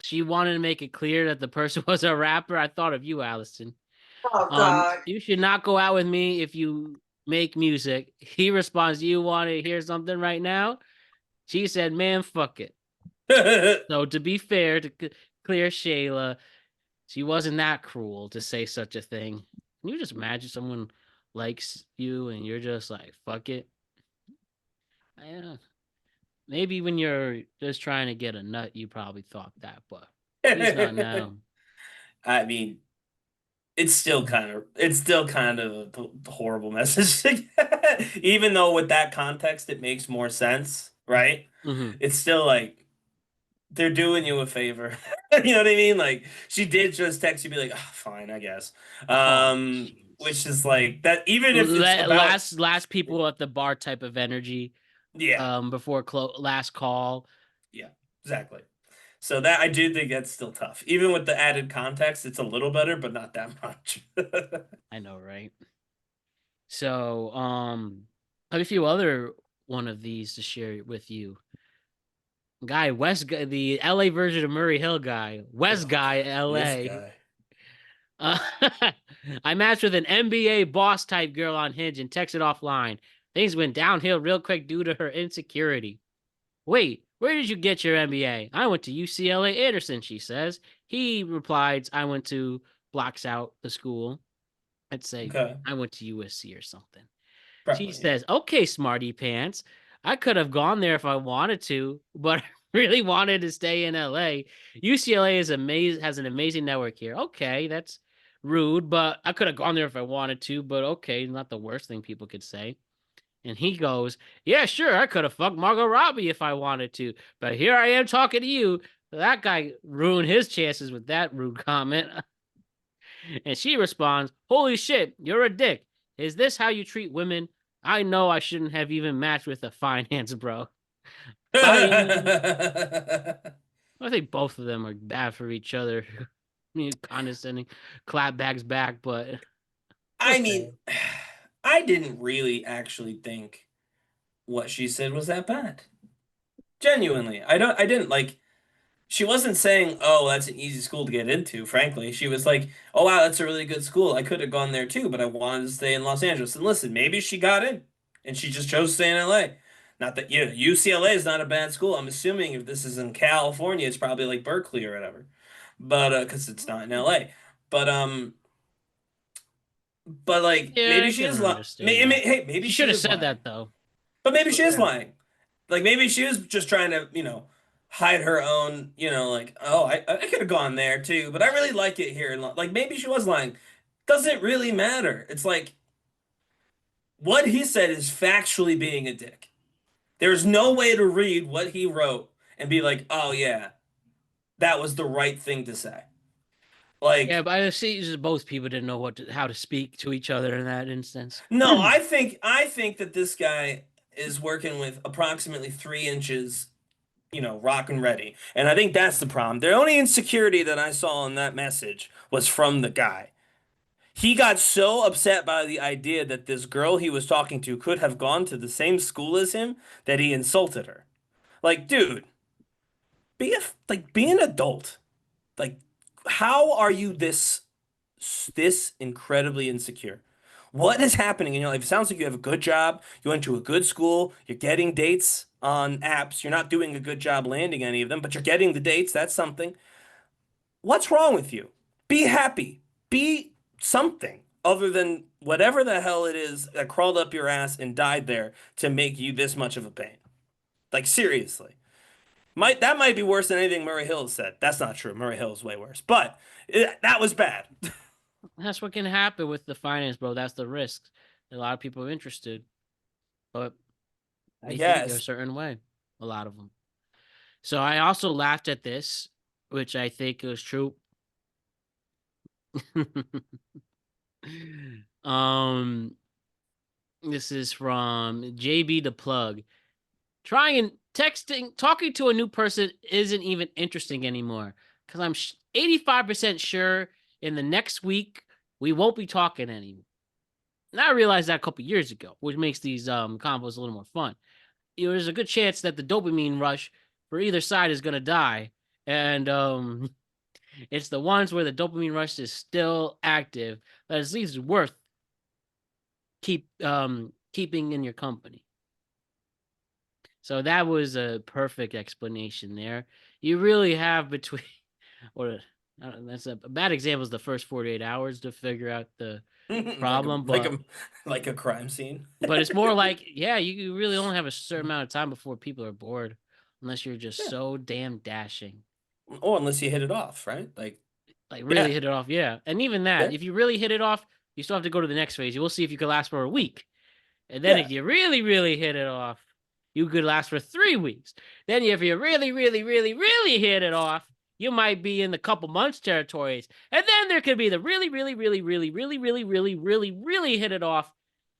she wanted to make it clear that the person was a rapper. I thought of you, Allison.
Oh God.
You should not go out with me if you make music. He responds, "You want to hear something right now?" She said, "Man, fuck it." So to be fair, to clear Shayla, she wasn't that cruel to say such a thing. Can you just imagine someone likes you and you're just like, fuck it? Yeah. Maybe when you're just trying to get a nut, you probably thought that, but at least not now.
I mean, it's still kind of a horrible message. Even though with that context it makes more sense, right? It's still like they're doing you a favor. You know what I mean? Like, she did just text you, be like, oh, fine, I guess. which is like that. Even if it's about
last people at the bar type of energy.
Yeah.
Before last call.
Yeah, exactly. So that I do think that's still tough. Even with the added context, it's a little better, but not that much.
I know, right? So, I have a few other one of these to share with you. Guy, the LA version of Murray Hill guy, Guy, LA.
This
guy. I matched with an NBA boss type girl on Hinge and texted offline. Things went downhill real quick due to her insecurity. Wait, where did you get your MBA? I went to UCLA Anderson, she says. He replies, I went to, blocks out the school. I'd say, I went to USC or something. Probably, she says, okay, smarty pants. I could have gone there if I wanted to, but I really wanted to stay in LA. UCLA has an amazing network here. Okay, that's rude, but I could have gone there if I wanted to, but okay, not the worst thing people could say. And he goes, yeah, sure, I could have fucked Margot Robbie if I wanted to, but here I am talking to you. That guy ruined his chances with that rude comment. And she responds, holy shit, you're a dick. Is this how you treat women? I know I shouldn't have even matched with a finance bro. I think both of them are bad for each other. Condescending, clapbacks back, but...
I mean... I didn't really actually think what she said was that bad. Genuinely. I didn't like, she wasn't saying, oh, that's an easy school to get into, frankly. She was like, oh, wow, that's a really good school. I could have gone there too, but I wanted to stay in Los Angeles. And listen, maybe she got in and she just chose to stay in LA. Not that, UCLA is not a bad school. I'm assuming if this is in California, it's probably like Berkeley or whatever. But, because it's not in LA. But like,
yeah,
maybe she is lying. Maybe
she should have said that though.
But maybe she is lying. Like maybe she is just trying to, hide her own, like, oh, I could have gone there too, but I really like it here. Like maybe she was lying. Doesn't really matter. It's like what he said is factually being a dick. There's no way to read what he wrote and be like, oh yeah, that was the right thing to say. Like,
yeah, but I see both people didn't know how to speak to each other in that instance.
No, I think that this guy is working with approximately 3 inches, rock and ready. And I think that's the problem. The only insecurity that I saw in that message was from the guy. He got so upset by the idea that this girl he was talking to could have gone to the same school as him that he insulted her. Like, dude, be an adult. Like, how are you this incredibly insecure? What is happening in your life? It sounds like you have a good job. You went to a good school. You're getting dates on apps. You're not doing a good job landing any of them, but you're getting the dates. That's something. What's wrong with you? Be happy. Be something other than whatever the hell it is that crawled up your ass and died there to make you this much of a pain. Like, seriously. That might be worse than anything Murray Hill said. That's not true. Murray Hill is way worse. But that was bad.
That's what can happen with the finance, bro. That's the risk. A lot of people are interested. But they think a certain way. A lot of them. So I also laughed at this, which I think was true. This is from JB the Plug. Talking to a new person isn't even interesting anymore because I'm 85% sure in the next week we won't be talking anymore. And I realized that a couple years ago, which makes these combos a little more fun. There's a good chance that the dopamine rush for either side is gonna die, and it's the ones where the dopamine rush is still active that at least worth keeping in your company. So that was a perfect explanation there. You really have between, that's a bad example is the first 48 hours to figure out the problem,
like a crime scene.
But it's more like, yeah, you really only have a certain amount of time before people are bored, unless you're just so damn dashing.
Or unless you hit it off, right? Like
really hit it off, yeah. And even that, if you really hit it off, you still have to go to the next phase. We'll see if you can last for a week. And then if you really, really hit it off, you could last for 3 weeks. Then if you really, really, really, really hit it off, you might be in the couple months territories. And then there could be the really hit it off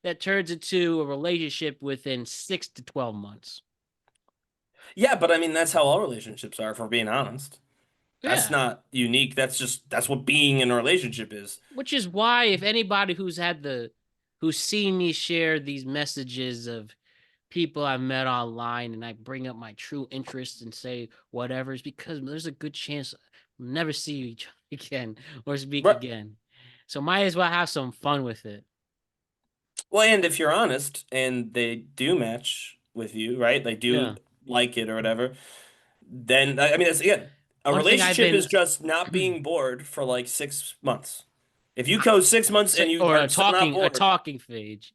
that turns into a relationship within 6 to 12 months.
Yeah, but I mean, that's how all relationships are, if we're being honest. That's
Yeah.
not unique. That's what being in a relationship is.
Which is why if anybody who's seen me share these messages of people I've met online and I bring up my true interests and say whatever, is because there's a good chance we'll never see each other again or speak
Right.
again. So might as well have some fun with it.
Well, and if you're honest and they do match with you, right? They do like it or whatever, then I mean, that's again, a
One thing I've
relationship
been
is just not being bored for like 6 months. If you go 6 months and you
or
are
a
still not bored,
talking phase,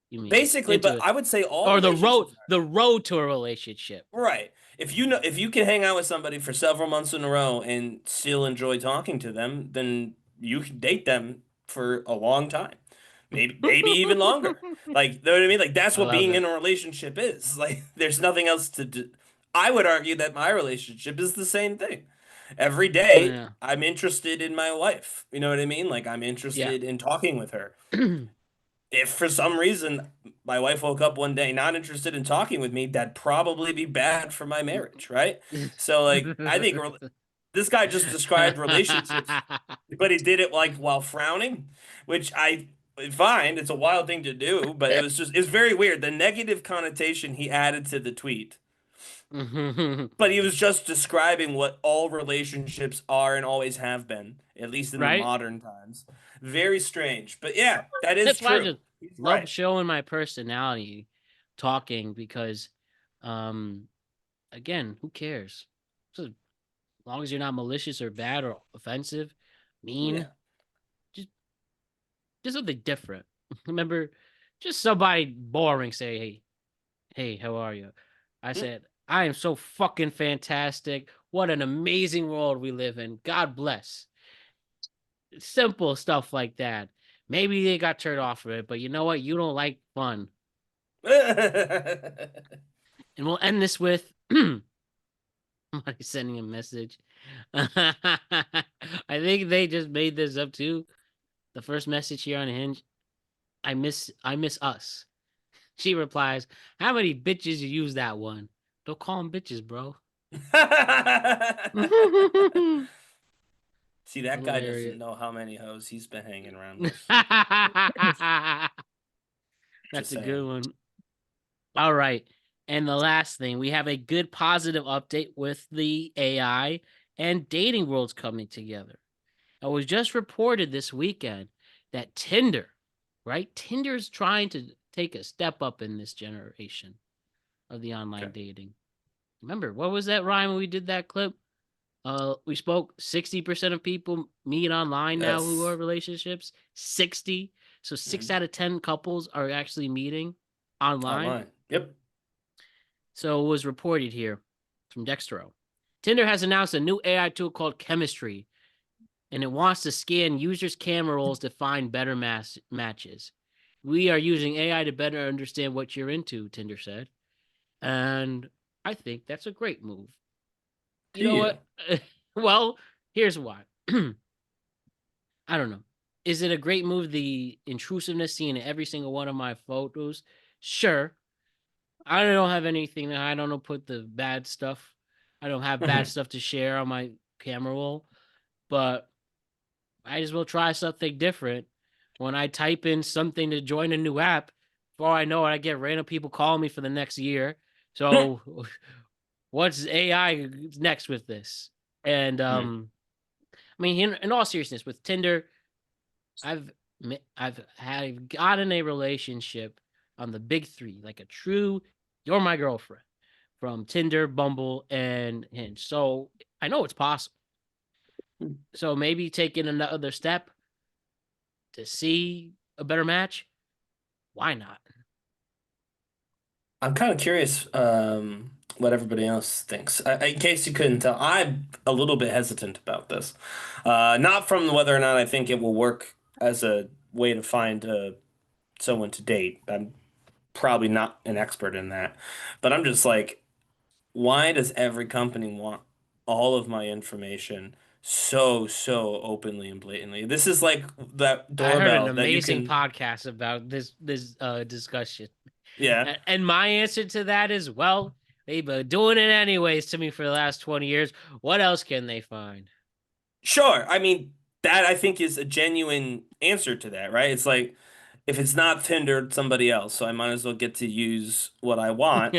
you mean
basically,
into
but
it.
I would say all
Or the
relationships
road to a relationship.
right. If you can hang out with somebody for several months in a row and still enjoy talking to them, then you can date them for a long time. Maybe even longer. Like, you know what I mean? Like that's
I
what
love
being in
it.
a relationship is. Like there's nothing else to do. I would argue that my relationship is the same thing. Every day
Yeah.
I'm interested in my wife. You know what I mean? Like I'm
Yeah.
interested in talking with her. If for some reason my wife woke up one day not interested in talking with me, that'd probably be bad for my marriage, right? So like I think this guy just described relationships, but he did it like while frowning, which I find it's a wild thing to do, but it's very weird. The negative connotation he added to the tweet. But he was just describing what all relationships are and always have been, at least in the
Right?
modern times. Very strange. But yeah, that is
That's why I
true.
just
He's
love
right.
showing my personality talking because again, who cares? So, as long as you're not malicious or bad or offensive, mean,
Yeah.
just something different. Remember, just somebody boring say, hey, how are you? I said, I am so fucking fantastic. What an amazing world we live in. God bless. Simple stuff like that. Maybe they got turned off of it, but you know what? You don't like fun. And we'll end this with somebody sending a message. I think they just made this up too. The first message here on Hinge. I miss us. She replies, how many bitches you use that one? Don't call them bitches, bro.
See, that guy doesn't
Hilarious.
know how many hoes he's been hanging around with.
That's
Just
a
saying.
good one. All right. And the last thing, we have a good positive update with the AI and dating worlds coming together. It was just reported this weekend that Tinder, right? Tinder's trying to take a step up in this generation of the online dating. Remember, what was that, Ryan, when we did that clip? We spoke 60% of people meet online now who are relationships. 60. So 6 out of 10 couples are actually meeting online.
Yep.
So it was reported here from Dextro. Tinder has announced a new AI tool called Chemistry, and it wants to scan users' camera rolls to find better matches. We are using AI to better understand what you're into, Tinder said. And I think that's a great move. You know what? Well, here's why. I don't know. Is it a great move? The intrusiveness seen in every single one of my photos? Sure. I don't have anything. I don't put the bad stuff. I don't have bad stuff to share on my camera roll, but I just will try something different. When I type in something to join a new app, before I know it, I get random people calling me for the next year. So what's AI next with this? And I mean, in all seriousness, with Tinder, I've gotten a relationship on the big three, like a true, you're my girlfriend, from Tinder, Bumble, and Hinge. So I know it's possible. So maybe taking another step to see a better match. Why not?
I'm kind of curious what everybody else thinks. In case you couldn't tell, I'm a little bit hesitant about this. Not from whether or not I think it will work as a way to find someone to date. I'm probably not an expert in that. But I'm just like, why does every company want all of my information so openly and blatantly. This is like that
I heard an
doorbell that you
amazing
can.
podcast about this discussion.
Yeah.
And my answer to that is, well, they've been doing it anyways to me for the last 20 years. What else can they find?
Sure. I mean, that I think is a genuine answer to that, right? It's like if it's not Tinder, it's somebody else, so I might as well get to use what I want,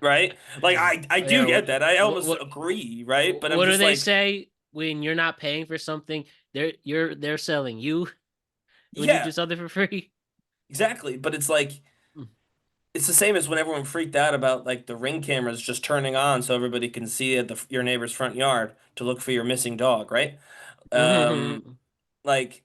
right? Like I do
Yeah,
get that. I almost
what
agree, right? But I'm
what do
just
they
like,
say when you're not paying for something? They're selling you when you do
yeah,
something for free.
exactly. But it's like it's the same as when everyone freaked out about like the Ring cameras just turning on so everybody can see at your neighbor's front yard to look for your missing dog, right? Um, like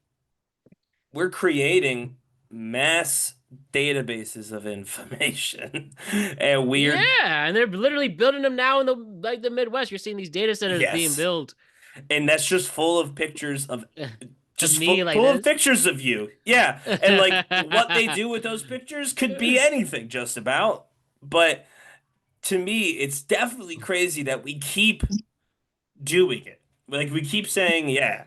we're creating mass databases of information, and
Yeah,
we're
and they're literally building them now in the Midwest. You're seeing these data centers being
yes,
built.
and that's just full of pictures of
Of
just
me like
full of
this.
pictures of you. Yeah, and like what they do with those pictures could be anything, just about. But to me, it's definitely crazy that we keep doing it. Like we keep saying, yeah,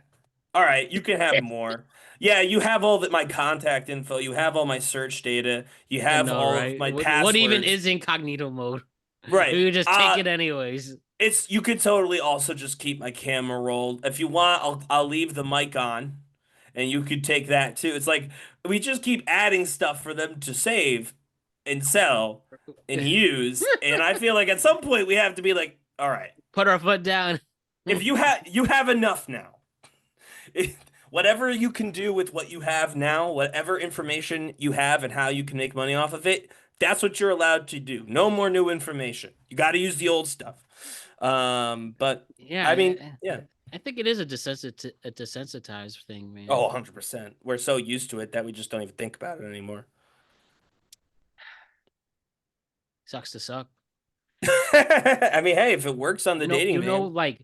all right, you can have more. Yeah, you have all my contact info, you have all my search data, you
I
have
know,
all of
right?
my
What even
passwords.
is incognito mode?
Right.
You just take it anyways.
It's you could totally also just keep my camera rolled. If you want, I'll leave the mic on and you could take that too. It's like we just keep adding stuff for them to save and sell and use. And I feel like at some point we have to be like, all right,
Put our foot down.
if you have enough now. Whatever you can do with what you have now, whatever information you have and how you can make money off of it, that's what you're allowed to do. No more new information. You got to use the old stuff. But
Yeah,
I mean, yeah.
I think it is a desensitized thing, man.
Oh, 100%. We're so used to it that we just don't even think about it anymore.
Sucks to suck.
I mean, hey, if it works on the dating van.
Like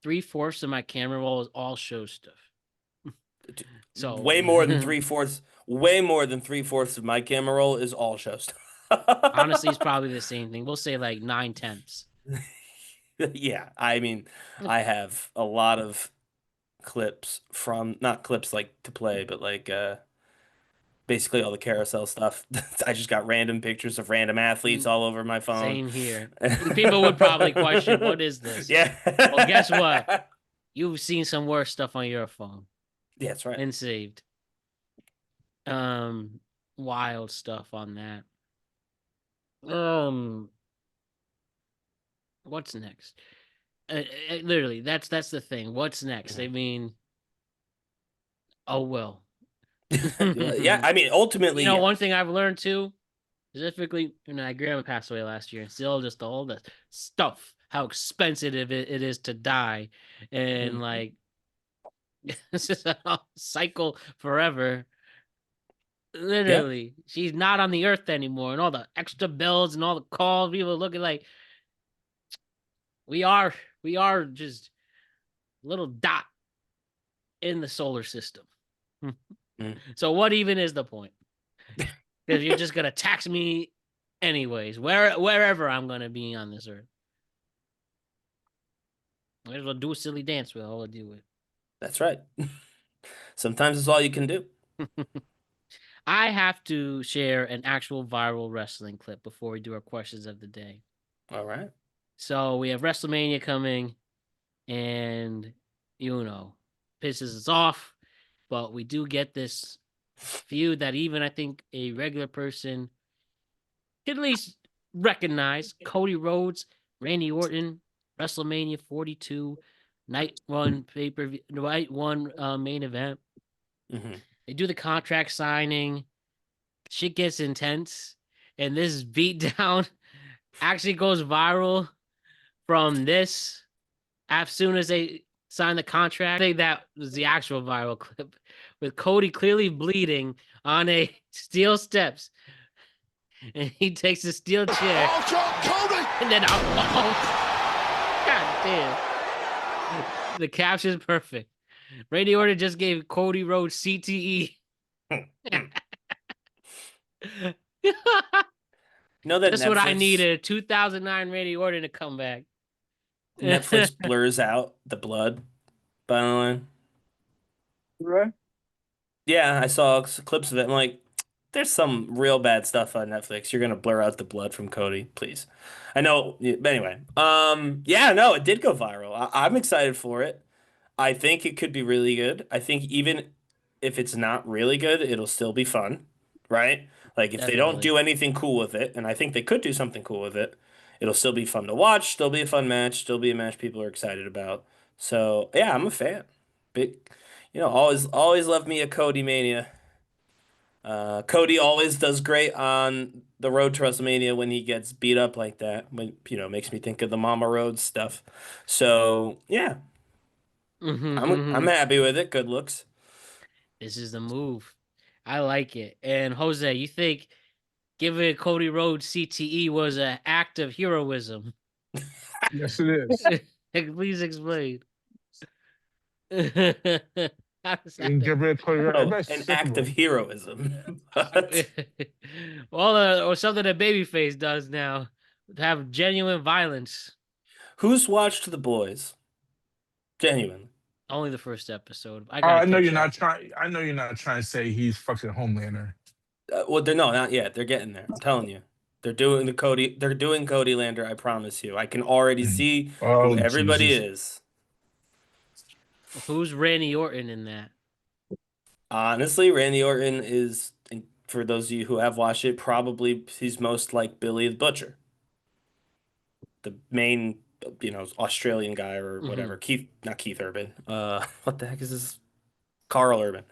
3/4 of my camera roll is all show stuff. So
way more than 3/4, way more than 3/4 of my camera roll is all show stuff.
Honestly, it's probably the same thing. We'll say like 9/10.
Yeah, I mean, I have a lot of clips from not clips like to play, but like basically all the carousel stuff. I just got random pictures of random athletes all over my phone.
Same here. People would probably question, what is this?
Yeah.
Well, guess what? You've seen some worse stuff on your phone.
Yeah, that's right.
And saved. Wild stuff on that. What's next? Literally, that's the thing. What's next? I mean, oh well.
Yeah, I mean, ultimately,
you know, one thing I've learned too, specifically, my grandma passed away last year, and still just all the stuff, how expensive it is to die, and like it's just a cycle forever. Literally, she's not on the earth anymore, and all the extra bills and all the calls, people looking like we are just a little dot in the solar system. So what even is the point? Because you're just gonna tax me anyways, wherever I'm gonna be on this earth. Might as well do a silly dance with all I do with.
That's right. Sometimes it's all you can do.
I have to share an actual viral wrestling clip before we do our questions of the day.
All right.
So we have WrestleMania coming, and pisses us off, but we do get this feud that even I think a regular person can at least recognize. Cody Rhodes, Randy Orton, WrestleMania 42, night one pay-per-view, night one main event. They do the contract signing. Shit gets intense, and this beatdown actually goes viral from this. As soon as they sign the contract, I think that was the actual viral clip with Cody clearly bleeding on a steel steps, and he takes a steel chair. And then God damn, the caption's perfect. Randy Orton just gave Cody Rhodes CTE.
No, that
that's what I needed. 2009 Randy Orton to come back.
Netflix blurs out the blood, by the way.
Right?
Yeah, I saw clips of it. I'm like, there's some real bad stuff on Netflix. You're gonna blur out the blood from Cody, please. I know, but anyway. Yeah, no, it did go viral. I'm excited for it. I think it could be really good. I think even if it's not really good, it'll still be fun, right? Like if they don't
Definitely.
do anything cool with it, and I think they could do something cool with it, it'll still be fun to watch, still be a fun match, still be a match people are excited about. So yeah, I'm a fan. Big, always love me a Cody Mania. Cody always does great on the road to WrestleMania when he gets beat up like that. When makes me think of the Mama Road stuff. So yeah, I'm happy with it. Good looks.
This is the move. I like it. And Jose, you think giving Cody Rhodes CTE was an act of heroism?
Yes, it is.
Please explain. How does that
And get rid of Cody Rhodes.
Oh,
Everybody's
an
sick of
act of
him.
heroism. What?
well, or something that Babyface does now, to have genuine violence.
Who's watched The Boys? Genuinely.
Only the first episode.
I know you're not trying. I know you're not trying to say he's fucking Homelander.
Well, no, not yet. They're getting there. I'm telling you. They're doing Cody. They're doing Cody Lander. I promise you. I can already see who
Oh,
everybody
Jesus.
is.
Who's Randy Orton in that?
Honestly, Randy Orton is, for those of you who have watched it, probably he's most like Billy the Butcher, the main, Australian guy or whatever. Not Keith Urban. What the heck is this? Carl Urban.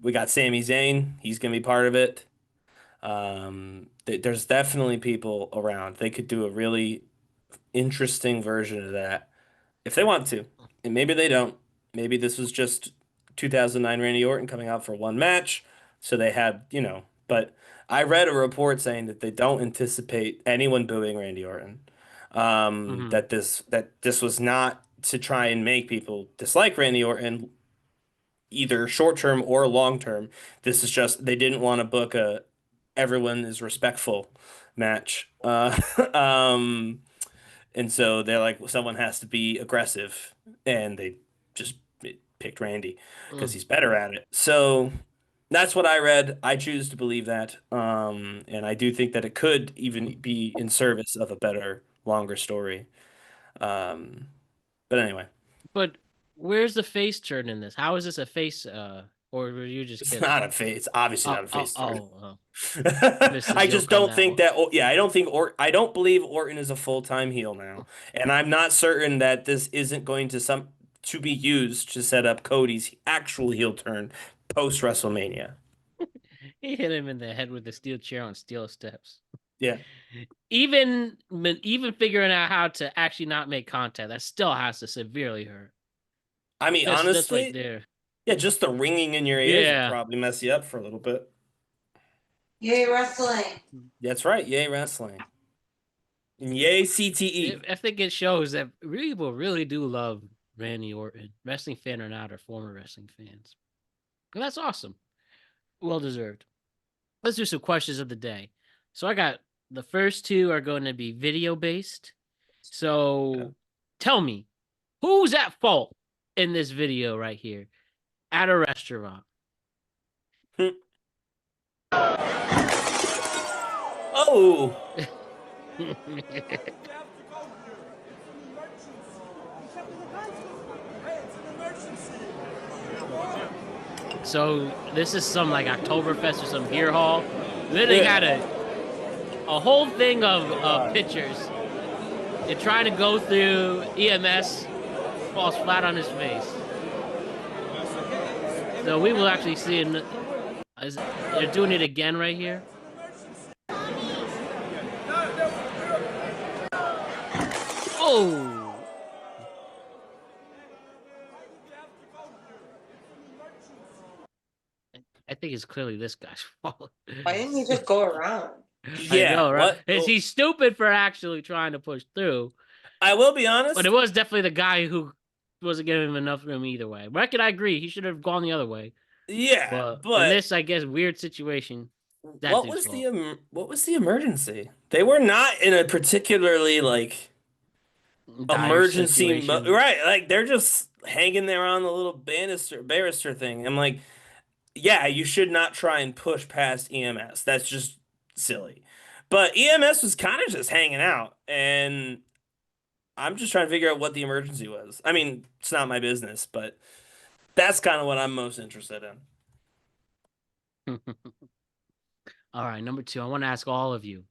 We got Sami Zayn. He's gonna be part of it. There's definitely people around. They could do a really interesting version of that if they want to, and maybe they don't. Maybe this was just 2009 Randy Orton coming out for one match, so they had, But I read a report saying that they don't anticipate anyone booing Randy Orton. That this was not to try and make people dislike Randy Orton, either short term or long term. This is just they didn't want to book a everyone is respectful match. And so they're like, well, someone has to be aggressive, and they just picked Randy because he's better at it. So that's what I read. I choose to believe that, and I do think that it could even be in service of a better, longer story. But anyway,
But where's the face turn in this? How is this a face? Or were you just
it's
kidding?
not a face. It's obviously not a face turn. I just
joke on
don't
that
think
one.
that. Yeah, I don't believe Orton is a full-time heel now, and I'm not certain that this isn't going to be used to set up Cody's actual heel turn post WrestleMania.
He hit him in the head with the steel chair on steel steps.
Yeah.
Even figuring out how to actually not make contact, that still has to severely hurt.
I mean,
That's
honestly,
right there.
yeah, just the ringing in your ears
Yeah.
will probably mess you up for a little bit.
Yay, wrestling.
That's right. Yay, wrestling. And yay, CTE.
I think it shows that people really do love Randy Orton, wrestling fan or not, or former wrestling fans. And that's awesome. Well deserved. Let's do some questions of the day. So I got the first two are going to be video based. So tell me, who's at fault in this video right here at a restaurant?
Oh.
So this is some like Oktoberfest or some beer hall. Then they got a whole thing of pictures. They're trying to go through EMS, falls flat on his face. So we will actually see they're doing it again right here. Oh! I think it's clearly this guy's fault.
Why didn't he just go around?
Yeah,
I know, right?
what?
Is he stupid for actually trying to push through?
I will be honest.
But it was definitely the guy who wasn't giving him enough room either way. But I agree. He should have gone the other way.
Yeah,
but in this, I guess, weird situation.
What was the emergency? They were not in a particularly
Dire
emergency
situation.
right, like they're just hanging there on the little banister thing. I'm like, yeah, you should not try and push past EMS. That's just silly. But EMS was kind of just hanging out, and I'm just trying to figure out what the emergency was. I mean, it's not my business, but that's kind of what I'm most interested in.
All right, number 2. I want to ask all of you: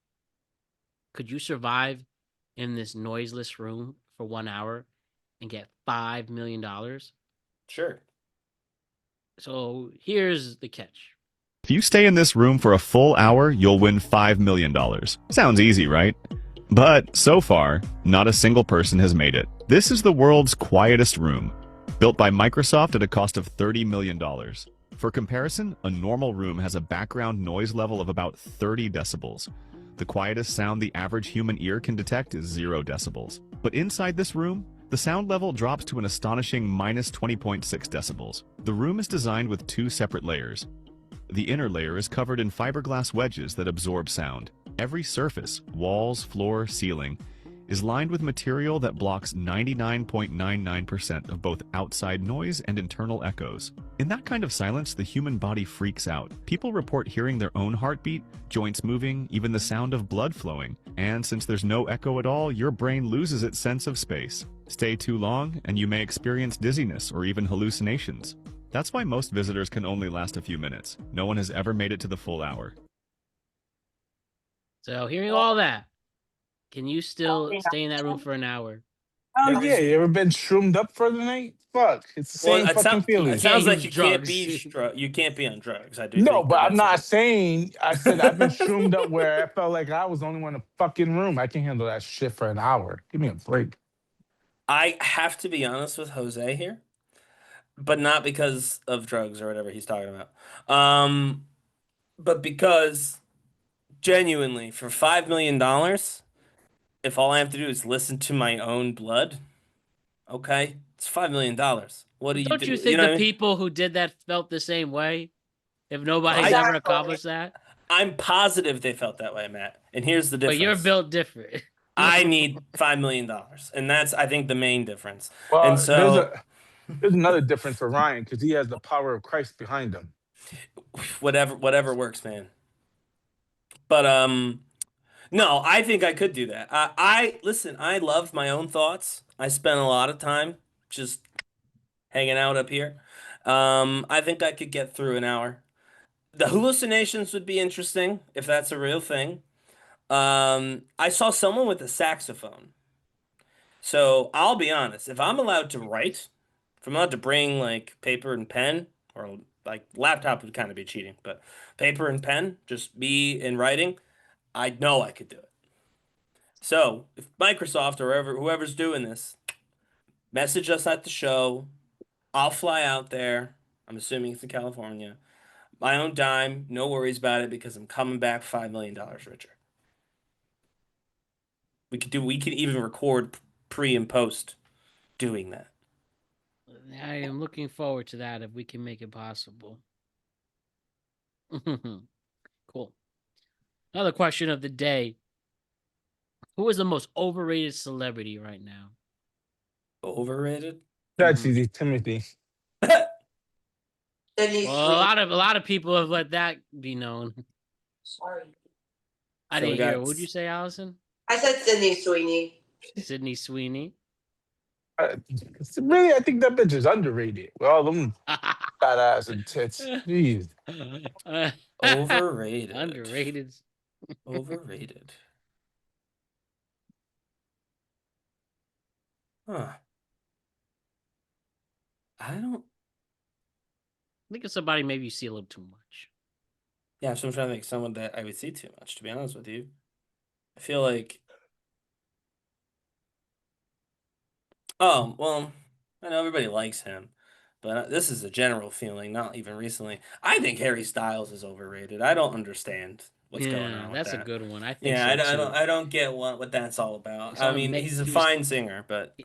could you survive in this noiseless room for 1 hour and get $5 million?
Sure.
So here's the catch.
If you stay in this room for a full hour, you'll win $5 million. Sounds easy, right? But so far, not a single person has made it. This is the world's quietest room, built by Microsoft at a cost of $30 million. For comparison, a normal room has a background noise level of about 30 decibels. The quietest sound the average human ear can detect is 0 decibels. But inside this room, the sound level drops to an astonishing minus 20.6 decibels. The room is designed with 2 separate layers. The inner layer is covered in fiberglass wedges that absorb sound. Every surface, walls, floor, ceiling, is lined with material that blocks 99.99% of both outside noise and internal echoes. In that kind of silence, the human body freaks out. People report hearing their own heartbeat, joints moving, even the sound of blood flowing. And since there's no echo at all, your brain loses its sense of space. Stay too long, and you may experience dizziness or even hallucinations. That's why most visitors can only last a few minutes. No one has ever made it to the full hour.
So hearing all that, can you still stay in that room for an hour?
Oh yeah, you ever been shroomed up for the night? Fuck, it's the same fucking feeling.
It sounds like
use
you
drugs.
you can't be on drugs. I do.
No,
think
but
that
I'm
that's
not saying. I said I've been shroomed up where I felt like I was the only one in the fucking room. I can handle that shit for an hour. Give me a break.
I have to be honest with Jose here, but not because of drugs or whatever he's talking about. But because genuinely, for $5 million, if all I have to do is listen to my own blood, okay, it's $5 million. What do you
Don't
do?
you think
know
the
what I mean?
people who did that felt the same way? If nobody's
Exactly.
ever accomplished that?
I'm positive they felt that way, Matt. And here's the difference.
But you're built different.
I need $5 million. And that's, I think, the main difference.
Well,
And so
there's another difference for Ryan because he has the power of Christ behind him.
whatever works, man. But no, I think I could do that. Listen, I love my own thoughts. I spend a lot of time just hanging out up here. I think I could get through an hour. The hallucinations would be interesting if that's a real thing. I saw someone with a saxophone. So I'll be honest, if I'm allowed to write, if I'm allowed to bring like paper and pen, or like laptop would kind of be cheating, but paper and pen, just me in writing, I know I could do it. So if Microsoft or whoever's doing this, message us at the show. I'll fly out there. I'm assuming it's in California. My own dime, no worries about it because I'm coming back $5 million richer. We can even record pre and post doing that.
I am looking forward to that if we can make it possible. Cool. Another question of the day. Who is the most overrated celebrity right now?
Overrated?
That's easy, Timothy.
Well, a lot of people have let that be known.
Sorry.
I didn't hear. What'd you say, Allison?
I said Sydney Sweeney.
Sydney Sweeney.
Really, I think that bitch is underrated. With all them fat ass and tits. Jeez.
Overrated.
Underrated.
Overrated. Huh. I
think of somebody maybe you see a little too much.
Yeah, so I'm trying to think someone that I would see too much, to be honest with you. I feel like well, I know everybody likes him, but this is a general feeling, not even recently. I think Harry Styles is overrated. I don't understand what's going on with
that's
that.
a good one. I think
I don't get what that's all about. I mean, he's a fine singer, but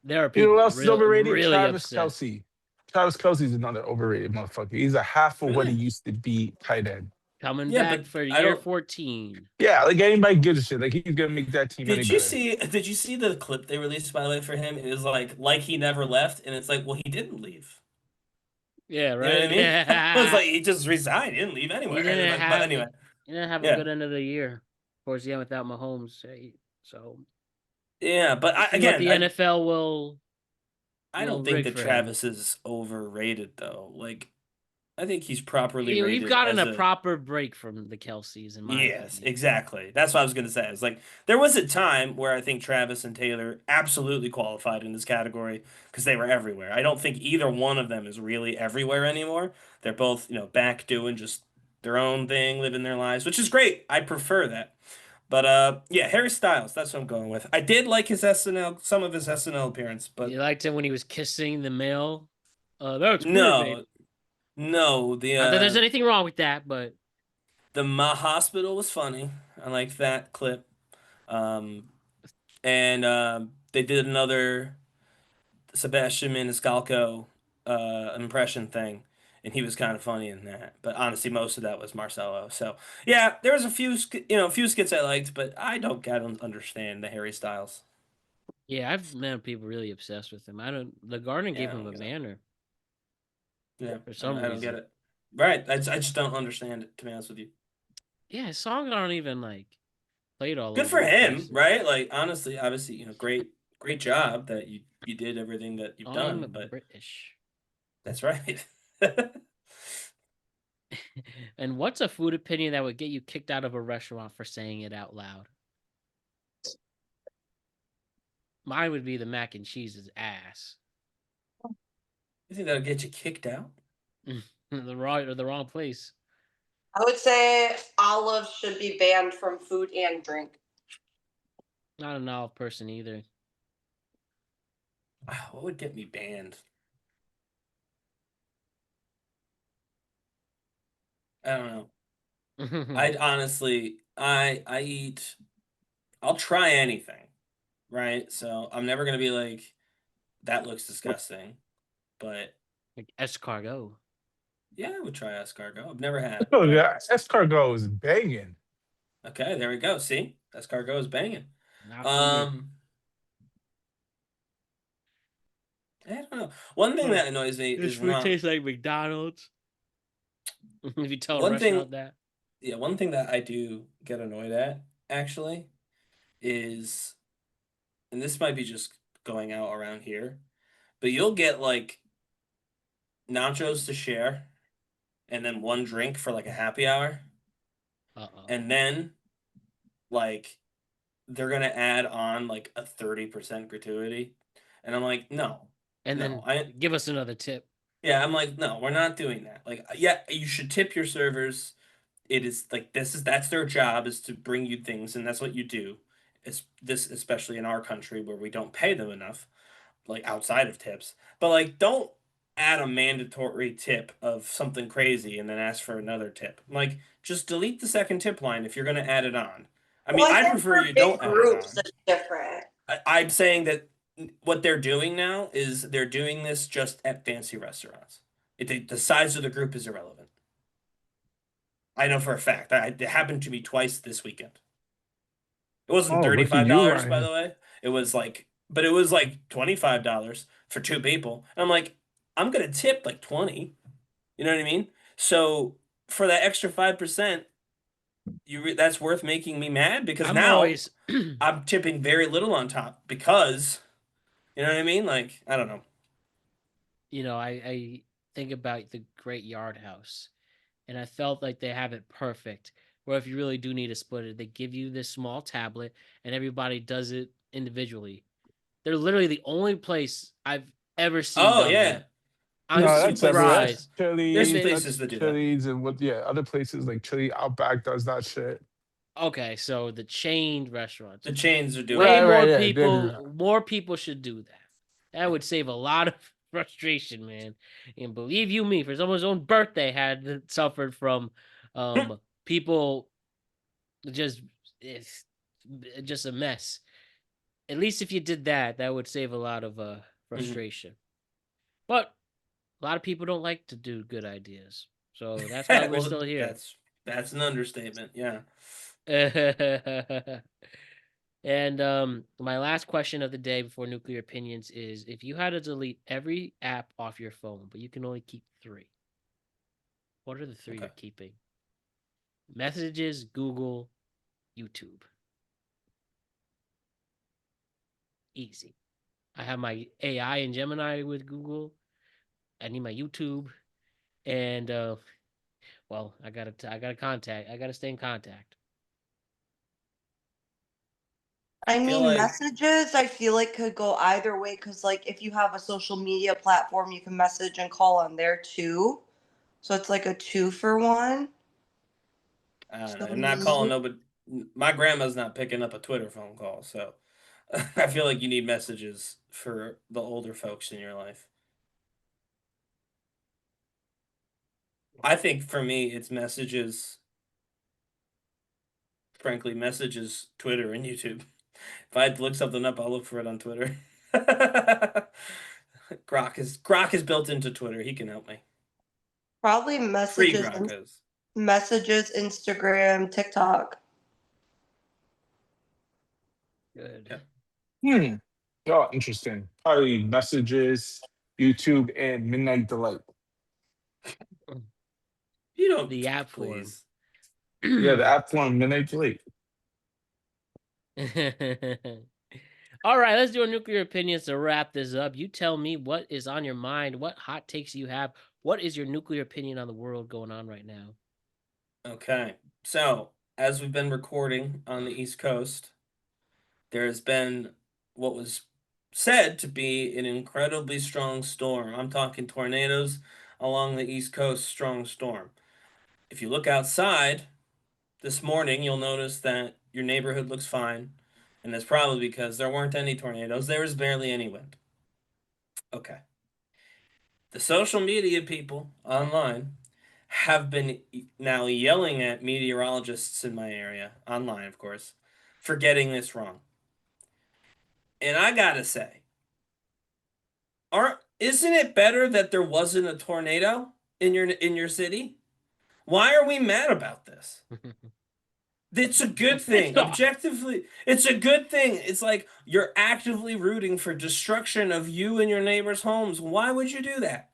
there are people
who else is overrated?
really
Travis
upset.
Kelce. Travis Kelce's another overrated motherfucker. He's a half of what he used to be tight end.
Coming
Yeah,
back
but
for
I
year
don't.
14.
Yeah, like anybody gives a shit. Like he's gonna make that team any
Did you
better.
see? Did you see the clip they released by the way for him? It was like he never left, and it's like, well, he didn't leave.
Yeah,
You know what I
right.
mean? It was like he just resigned. He didn't leave
He
anywhere.
didn't
But
have
anyway,
he didn't have a
yeah,
good end of the year towards the end without Mahomes. So
yeah. But
let's see what the NFL
I don't
will
think
rig
that
for him.
Travis is overrated though. Like I think he's properly
We've
rated
gotten
as
a
a.
proper break from the Kelseys, in my
Yes,
opinion.
exactly. That's what I was gonna say. It's like there was a time where I think Travis and Taylor absolutely qualified in this category because they were everywhere. I don't think either one of them is really everywhere anymore. They're both, back doing just their own thing, living their lives, which is great. I prefer that. But yeah, Harry Styles, that's what I'm going with. I did like his SNL, some of his SNL appearance, but
You liked him when he was kissing the male. That's great, man.
no, no,
Not that there's anything wrong with that, but
the hospital was funny. I like that clip. Um, and they did another Sebastian Maniscalco impression thing, and he was kind of funny in that. But honestly, most of that was Marcelo. So yeah, there was a few few skits I liked, but I don't understand the Harry Styles.
yeah, I've met people really obsessed with him. I don't. The Garden
Yeah,
gave
I
him
don't
a
get it.
banner
Yeah,
for some
I don't get
reason.
it. Right, I just don't understand it, to be honest with you.
Yeah, his songs aren't even played all
Good
over
for
the
him,
place.
right? Like honestly, obviously, great job that you did everything that you've done,
I'm
but
British.
that's right.
And what's a food opinion that would get you kicked out of a restaurant for saying it out loud? Mine would be the mac and cheese is ass.
You think that'll get you kicked out?
the wrong place.
I would say olives should be banned from food and drink.
Not an olive person either.
What would get me banned? I don't know. I'd honestly, I eat. I'll try anything, right? So I'm never gonna be like, that looks disgusting, but
Like escargot.
yeah, I would try escargot. I've never had,
Oh
but
yeah, escargot is banging.
okay, there we go. See, escargot is banging.
Not for me.
I don't know. One thing that annoys me
This
is
food
not
tastes like McDonald's. If you tell a
one thing.
restaurant that.
Yeah, one thing that I do get annoyed at actually is, and this might be just going out around here, but you'll get like nachos to share and then one drink for like a happy hour. And then like they're gonna add on like a 30% gratuity. And I'm like, no.
And
No.
then give us another tip.
Yeah, I'm like, no, we're not doing that. Like, yeah, you should tip your servers. It is like that's their job is to bring you things, and that's what you do. It's this especially in our country where we don't pay them enough, like outside of tips. But like, don't add a mandatory tip of something crazy and then ask for another tip. Like, just delete the second tip line if you're going to add it on. I mean,
Well, I
I
think
prefer
for
you
big
don't add it
groups,
on.
it's different.
I'm saying that what they're doing now is they're doing this just at fancy restaurants. The size of the group is irrelevant. I know for a fact. It happened to me twice this weekend. It wasn't
Oh, look at you,
$35, by
Ryan.
the way. But it was like $25 for two people. And I'm like, I'm gonna tip like 20. You know what I mean? So for that extra 5%, that's worth making me mad because
I'm
now
always
I'm tipping very little on top because you know what I mean? Like, I don't know.
I think about the Great Yard House, and I felt like they have it perfect. Where if you really do need to split it, they give you this small tablet, and everybody does it individually. They're literally the only place I've ever seen
Oh
done
yeah.
that. I'm
No,
There's some
that's everywhere.
places.
That's
surprised.
There's
Chili's.
places
That's
that do that.
Chili's and other places like Chili Outback does that shit.
Okay, so the chained restaurants.
The chains are doing
Way
it.
more
Yeah,
people should do that. That would save a lot of frustration, man. And believe you me, for someone's own birthday had suffered from people just it's just a mess. At least if you did that, that would save a lot of frustration. But a lot of people don't like to do good ideas. So that's why we're
Well,
still here.
That's an understatement. Yeah.
And my last question of the day before nuclear opinions is: if you had to delete every app off your phone, but you can only keep 3, what are the 3 you're keeping? Messages, Google, YouTube. Easy. I have my AI and Gemini with Google. I need my YouTube, and well, I gotta stay in contact.
I
feel
mean,
like
messages, I feel like could go either way because, like, if you have a social media platform, you can message and call on there too. So it's like a 2-for-1. So
I'm not calling
me,
no, but my grandma's not picking up a Twitter phone call, so I feel like you need messages for the older folks in your life. I think for me, it's messages. Frankly, messages, Twitter, and YouTube. If I had to look something up, I'll look for it on Twitter. Grok is built into Twitter. He can help me.
probably
Free Grok is.
messages, Instagram, TikTok.
Good.
Yeah.
Oh, interesting. Probably messages, YouTube, and Midnight Delight.
You don't.
The app
Please.
Yeah, the app form Midnight Delight.
All right, let's do a nuclear opinions to wrap this up. You tell me what is on your mind, what hot takes you have, what is your nuclear opinion on the world going on right now?
Okay. So, as we've been recording on the East Coast, there has been what was said to be an incredibly strong storm. I'm talking tornadoes along the East Coast, strong storm. If you look outside this morning, you'll notice that your neighborhood looks fine, and that's probably because there weren't any tornadoes. There was barely any wind. Okay. The social media people online have been now yelling at meteorologists in my area, online, of course, for getting this wrong. And I gotta say, isn't it better that there wasn't a tornado in your city? Why are we mad about this? It's a good thing. Objectively, it's a good thing. It's like you're actively rooting for destruction of you and your neighbors' homes. Why would you do that?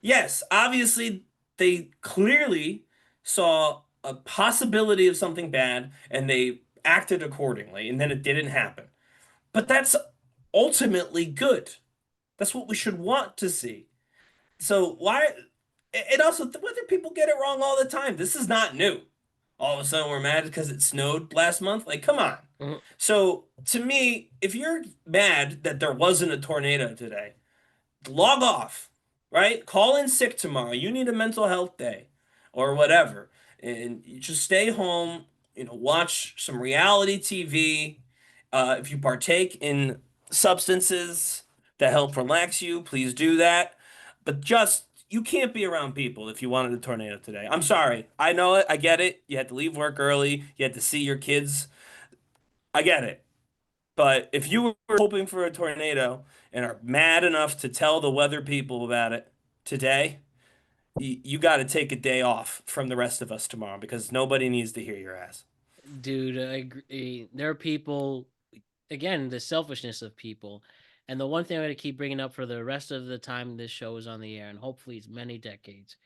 Yes, obviously they clearly saw a possibility of something bad and they acted accordingly, and then it didn't happen. But that's ultimately good. That's what we should want to see. So why? And also, whether people get it wrong all the time, this is not new. All of a sudden, we're mad because it snowed last month. Like, come on.
Mhm.
So to me, if you're mad that there wasn't a tornado today, log off, right? Call in sick tomorrow. You need a mental health day or whatever. And you just stay home, watch some reality TV. If you partake in substances that help relax you, please do that. But you can't be around people if you wanted a tornado today. I'm sorry. I know it. I get it. You had to leave work early. You had to see your kids. I get it. But if you were hoping for a tornado and are mad enough to tell the weather people about it today, you got to take a day off from the rest of us tomorrow because nobody needs to hear your ass.
Dude, I agree. There are people, again, the selfishness of people. And the one thing I'm going to keep bringing up for the rest of the time this show is on the air, and hopefully it's many decades,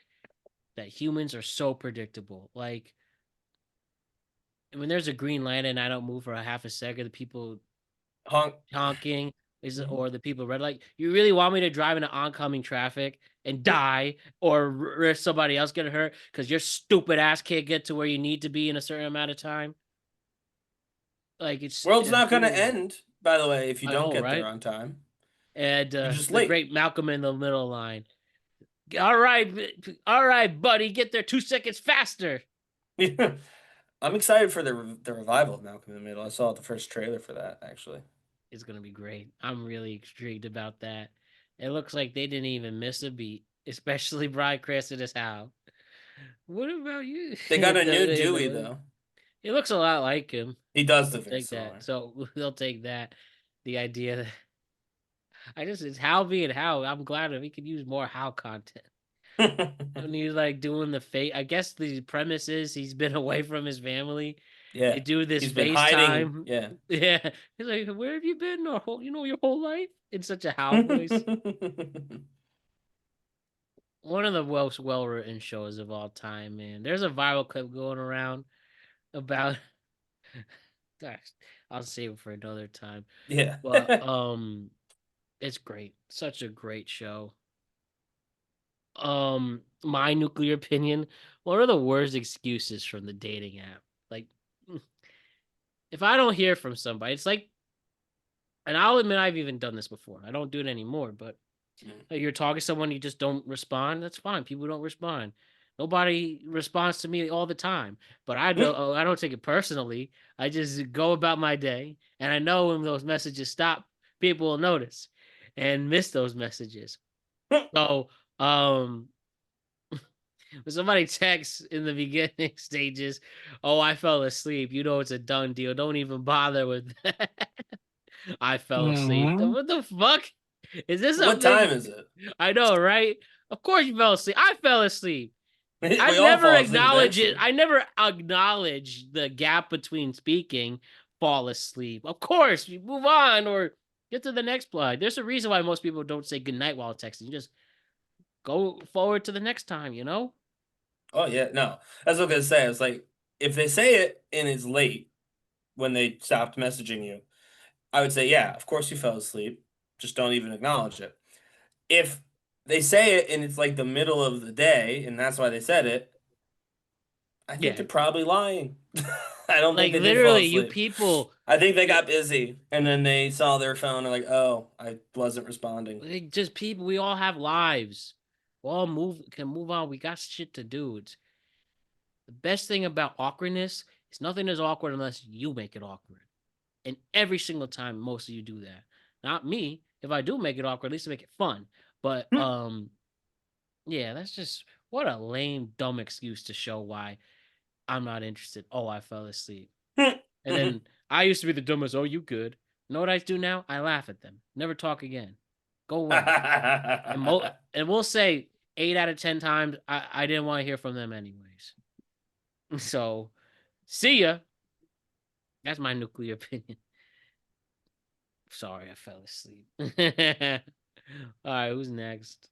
that humans are so predictable. Like, when there's a green light and I don't move for a half a second, the people honking or the people red light. You really want me to drive into oncoming traffic and die or risk somebody else getting hurt because your stupid ass can't get to where you need to be in a certain amount of time? Like,
World's not going to end, by the way, if you
I
don't
know,
get
right?
there on time.
And
You're just
the
late.
great Malcolm in the Middle line. All right, buddy, get there 2 seconds faster.
I'm excited for the revival of Malcolm in the Middle. I saw the first trailer for that, actually.
It's gonna be great. I'm really intrigued about that. It looks like they didn't even miss a beat, especially Bryan Cranston as Hal. What about you?
They got a new Dewey, though.
It looks a lot like him.
He does
They'll
look very
take
similar.
that. So they'll take that. The idea that it's Hal being Hal. I'm glad that we could use more Hal content. And he's like doing the face. I guess the premise is he's been away from his family.
Yeah.
They do this
He's been hiding.
FaceTime.
Yeah.
Yeah. He's like, where have you been? Your whole life? In such a howl voice. One of the most well-written shows of all time, man. There's a viral clip going around about gosh, I'll save it for another time.
Yeah.
But it's great. Such a great show. My nuclear opinion, one of the worst excuses from the dating app. Like if I don't hear from somebody, it's like, and I'll admit I've even done this before. I don't do it anymore, but you're talking to someone, you just don't respond. That's fine. People don't respond. Nobody responds to me all the time, but I know I don't take it personally. I just go about my day, and I know when those messages stop, people will notice and miss those messages. So, when somebody texts in the beginning stages, "Oh, I fell asleep," it's a done deal. Don't even bother with that. I fell asleep. What the fuck? Is this
what time is it?
I know, right? Of course you fell asleep. I fell asleep. I
all
never
fall asleep
acknowledge it.
eventually.
I never acknowledge the gap between speaking, fall asleep. Of course, you move on or get to the next plug. There's a reason why most people don't say goodnight while texting. You just go forward to the next time,
Oh yeah, no. That's what I was gonna say. I was like, if they say it and it's late when they stopped messaging you, I would say, yeah, of course you fell asleep. Just don't even acknowledge it. If they say it and it's like the middle of the day and that's why they said it, I think
Yeah.
they're probably lying. I don't
Like
think they did fall
literally, you
asleep.
people,
I think they got busy and then they saw their phone and like, oh, I wasn't responding.
like just people. We all have lives. We all can move on. We got shit to do. It's the best thing about awkwardness is nothing is awkward unless you make it awkward. And every single time, most of you do that. Not me. If I do make it awkward, at least to make it fun. But yeah, that's just what a lame, dumb excuse to show why I'm not interested. Oh, I fell asleep. And then I used to be the dumbest. Oh, you good? You know what I do now? I laugh at them. Never talk again. Go away. And we'll say 8 out of 10 times I didn't want to hear from them anyways. So, see ya. That's my nuclear opinion. Sorry, I fell asleep. All right, who's next?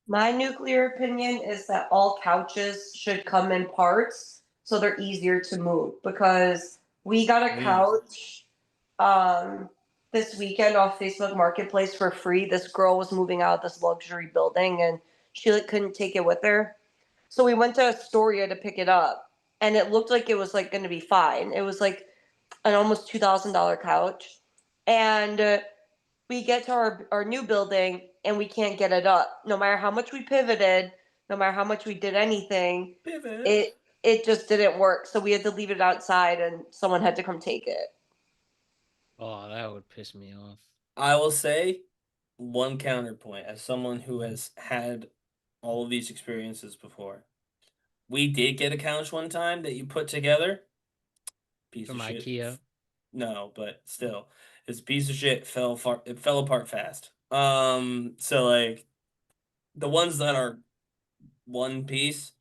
My nuclear opinion is that all couches should come in parts so they're easier to move, because we got a couch this weekend off Facebook Marketplace for free. This girl was moving out of this luxury building and she couldn't take it with her. So we went to Astoria to pick it up, and it looked like it was going to be fine. It was like an almost $2,000 couch. And we get to our new building and we can't get it up. No matter how much we pivoted, no matter how much we did anything, it just didn't work. So we had to leave it outside and someone had to come take it.
Oh, that would piss me off.
I will say one counterpoint as someone who has had all of these experiences before. We did get a couch one time that you put together. Piece
From
of shit.
IKEA.
No, but still, it's a piece of shit. It fell apart fast. So like, the ones that are one piece,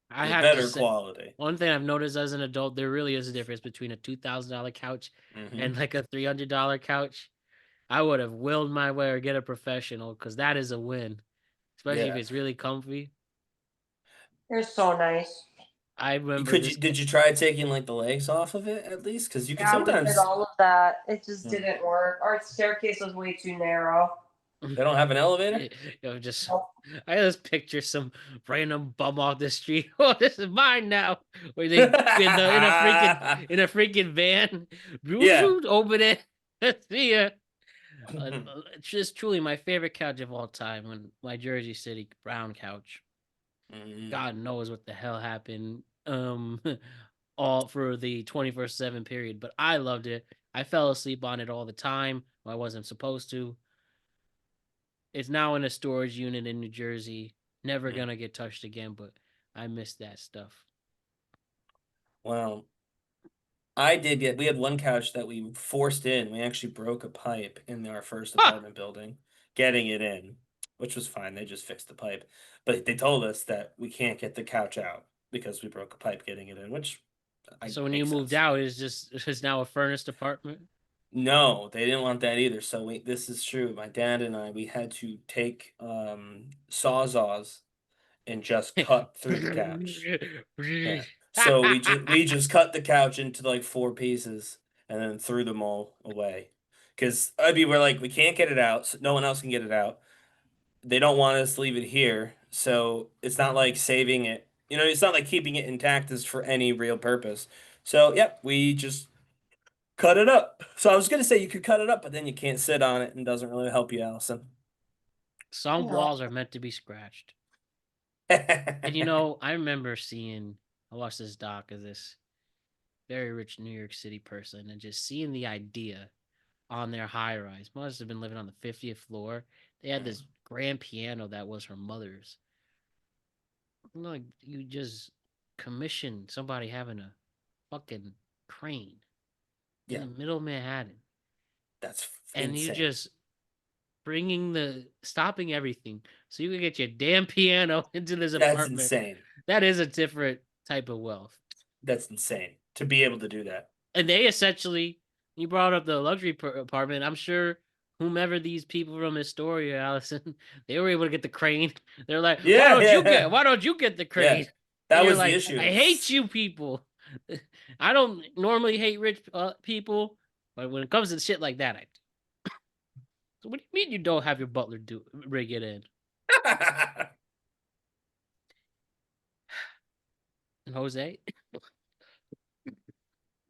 I
they're
have
better
to say,
quality.
one thing I've noticed as an adult, there really is a difference between a $2,000 couch and like a $300 couch. I would have willed my way or get a professional, because that is a win, especially if it's really comfy.
They're so nice.
I remember
Did you try taking like the legs off of it at least? Because you can sometimes.
We did all of that. It just didn't work. Our staircase was way too narrow.
They don't have an elevator?
I just picture some random bum off the street. Oh, this is mine now. Or they in a freaking van.
Yeah.
Open it. See ya. It's just truly my favorite couch of all time. When my Jersey City brown couch. God knows what the hell happened. All for the 24/7 period, but I loved it. I fell asleep on it all the time. I wasn't supposed to. It's now in a storage unit in New Jersey. Never gonna get touched again, but I miss that stuff.
Well, we had one couch that we forced in. We actually broke a pipe in our first apartment building, getting it in. which was fine. They just fixed the pipe. But they told us that we can't get the couch out because we broke a pipe getting it in, which
So when you moved out, it's now a furnished apartment?
No, they didn't want that either. So this is true. My dad and we had to take sawzalls and just cut through the couch. Yeah. So we just cut the couch into like 4 pieces and then threw them all away. Because we're like, we can't get it out, so no one else can get it out. They don't want us to leave it here, so it's not like saving it. It's not like keeping it intact is for any real purpose. So, yep, we just cut it up. So I was gonna say you could cut it up, but then you can't sit on it and doesn't really help you, Allison.
Some walls are meant to be scratched. And I remember I watched this doc of this very rich New York City person and just seeing the idea on their high rise. Must have been living on the 50th floor. They had this grand piano that was her mother's. Like, you just commission somebody having a fucking crane in the middle of Manhattan.
That's
and
insane.
you just stopping everything so you can get your damn piano into this apartment.
That's insane.
That is a different type of wealth.
That's insane to be able to do that.
And they essentially, you brought up the luxury apartment. I'm sure whomever these people from Astoria, Allison, they were able to get the crane. They're like, why don't you get the crane?
Yeah, that was
like,
the issue.
I hate you people. I don't normally hate rich people, but when it comes to shit like that, I do. So what do you mean you don't have your butler rig it in? Jose?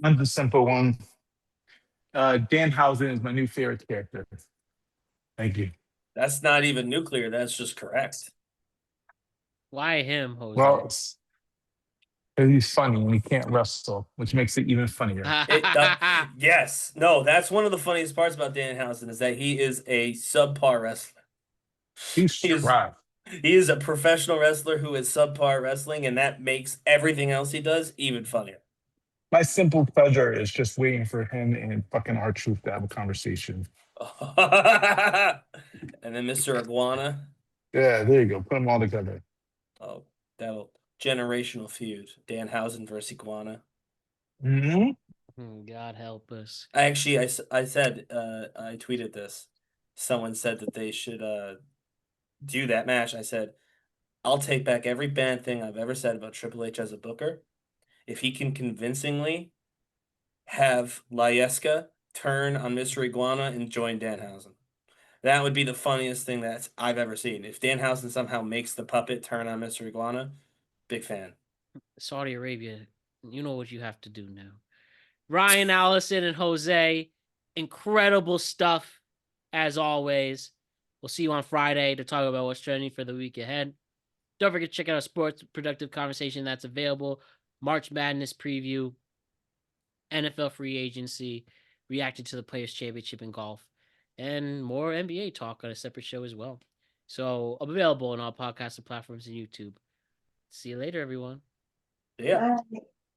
I'm the simple one. Danhausen is my new favorite character. Thank you.
That's not even nuclear. That's just correct.
Why him, Jose?
Well, he's funny and he can't wrestle, which makes it even funnier.
Yes. No, that's one of the funniest parts about Danhausen is that he is a subpar wrestler. He is a professional wrestler who is subpar wrestling, and that makes everything else he does even funnier.
My simple pleasure is just waiting for him and fucking R-Truth to have a conversation.
And then Mr. Iguana.
Yeah, there you go. Put them all together.
Oh, that'll generational feud. Danhausen versus Iguana.
Mm-hmm.
God help us.
I said, I tweeted this. Someone said that they should do that match. I said, I'll take back every bad thing I've ever said about Triple H as a booker if he can convincingly have Layeska turn on Mr. Iguana and join Danhausen. That would be the funniest thing that I've ever seen. If Danhausen somehow makes the puppet turn on Mr. Iguana, big fan.
Saudi Arabia, you know what you have to do now. Ryan, Allison, and Jose, incredible stuff as always. We'll see you on Friday to talk about what's trending for the week ahead. Don't forget to check out our sports productive conversation that's available. March Madness preview, NFL free agency, reacting to the Players Championship in golf, and more NBA talk on a separate show as well. So available on all podcasting platforms and YouTube. See you later, everyone.
Yeah.
Bye.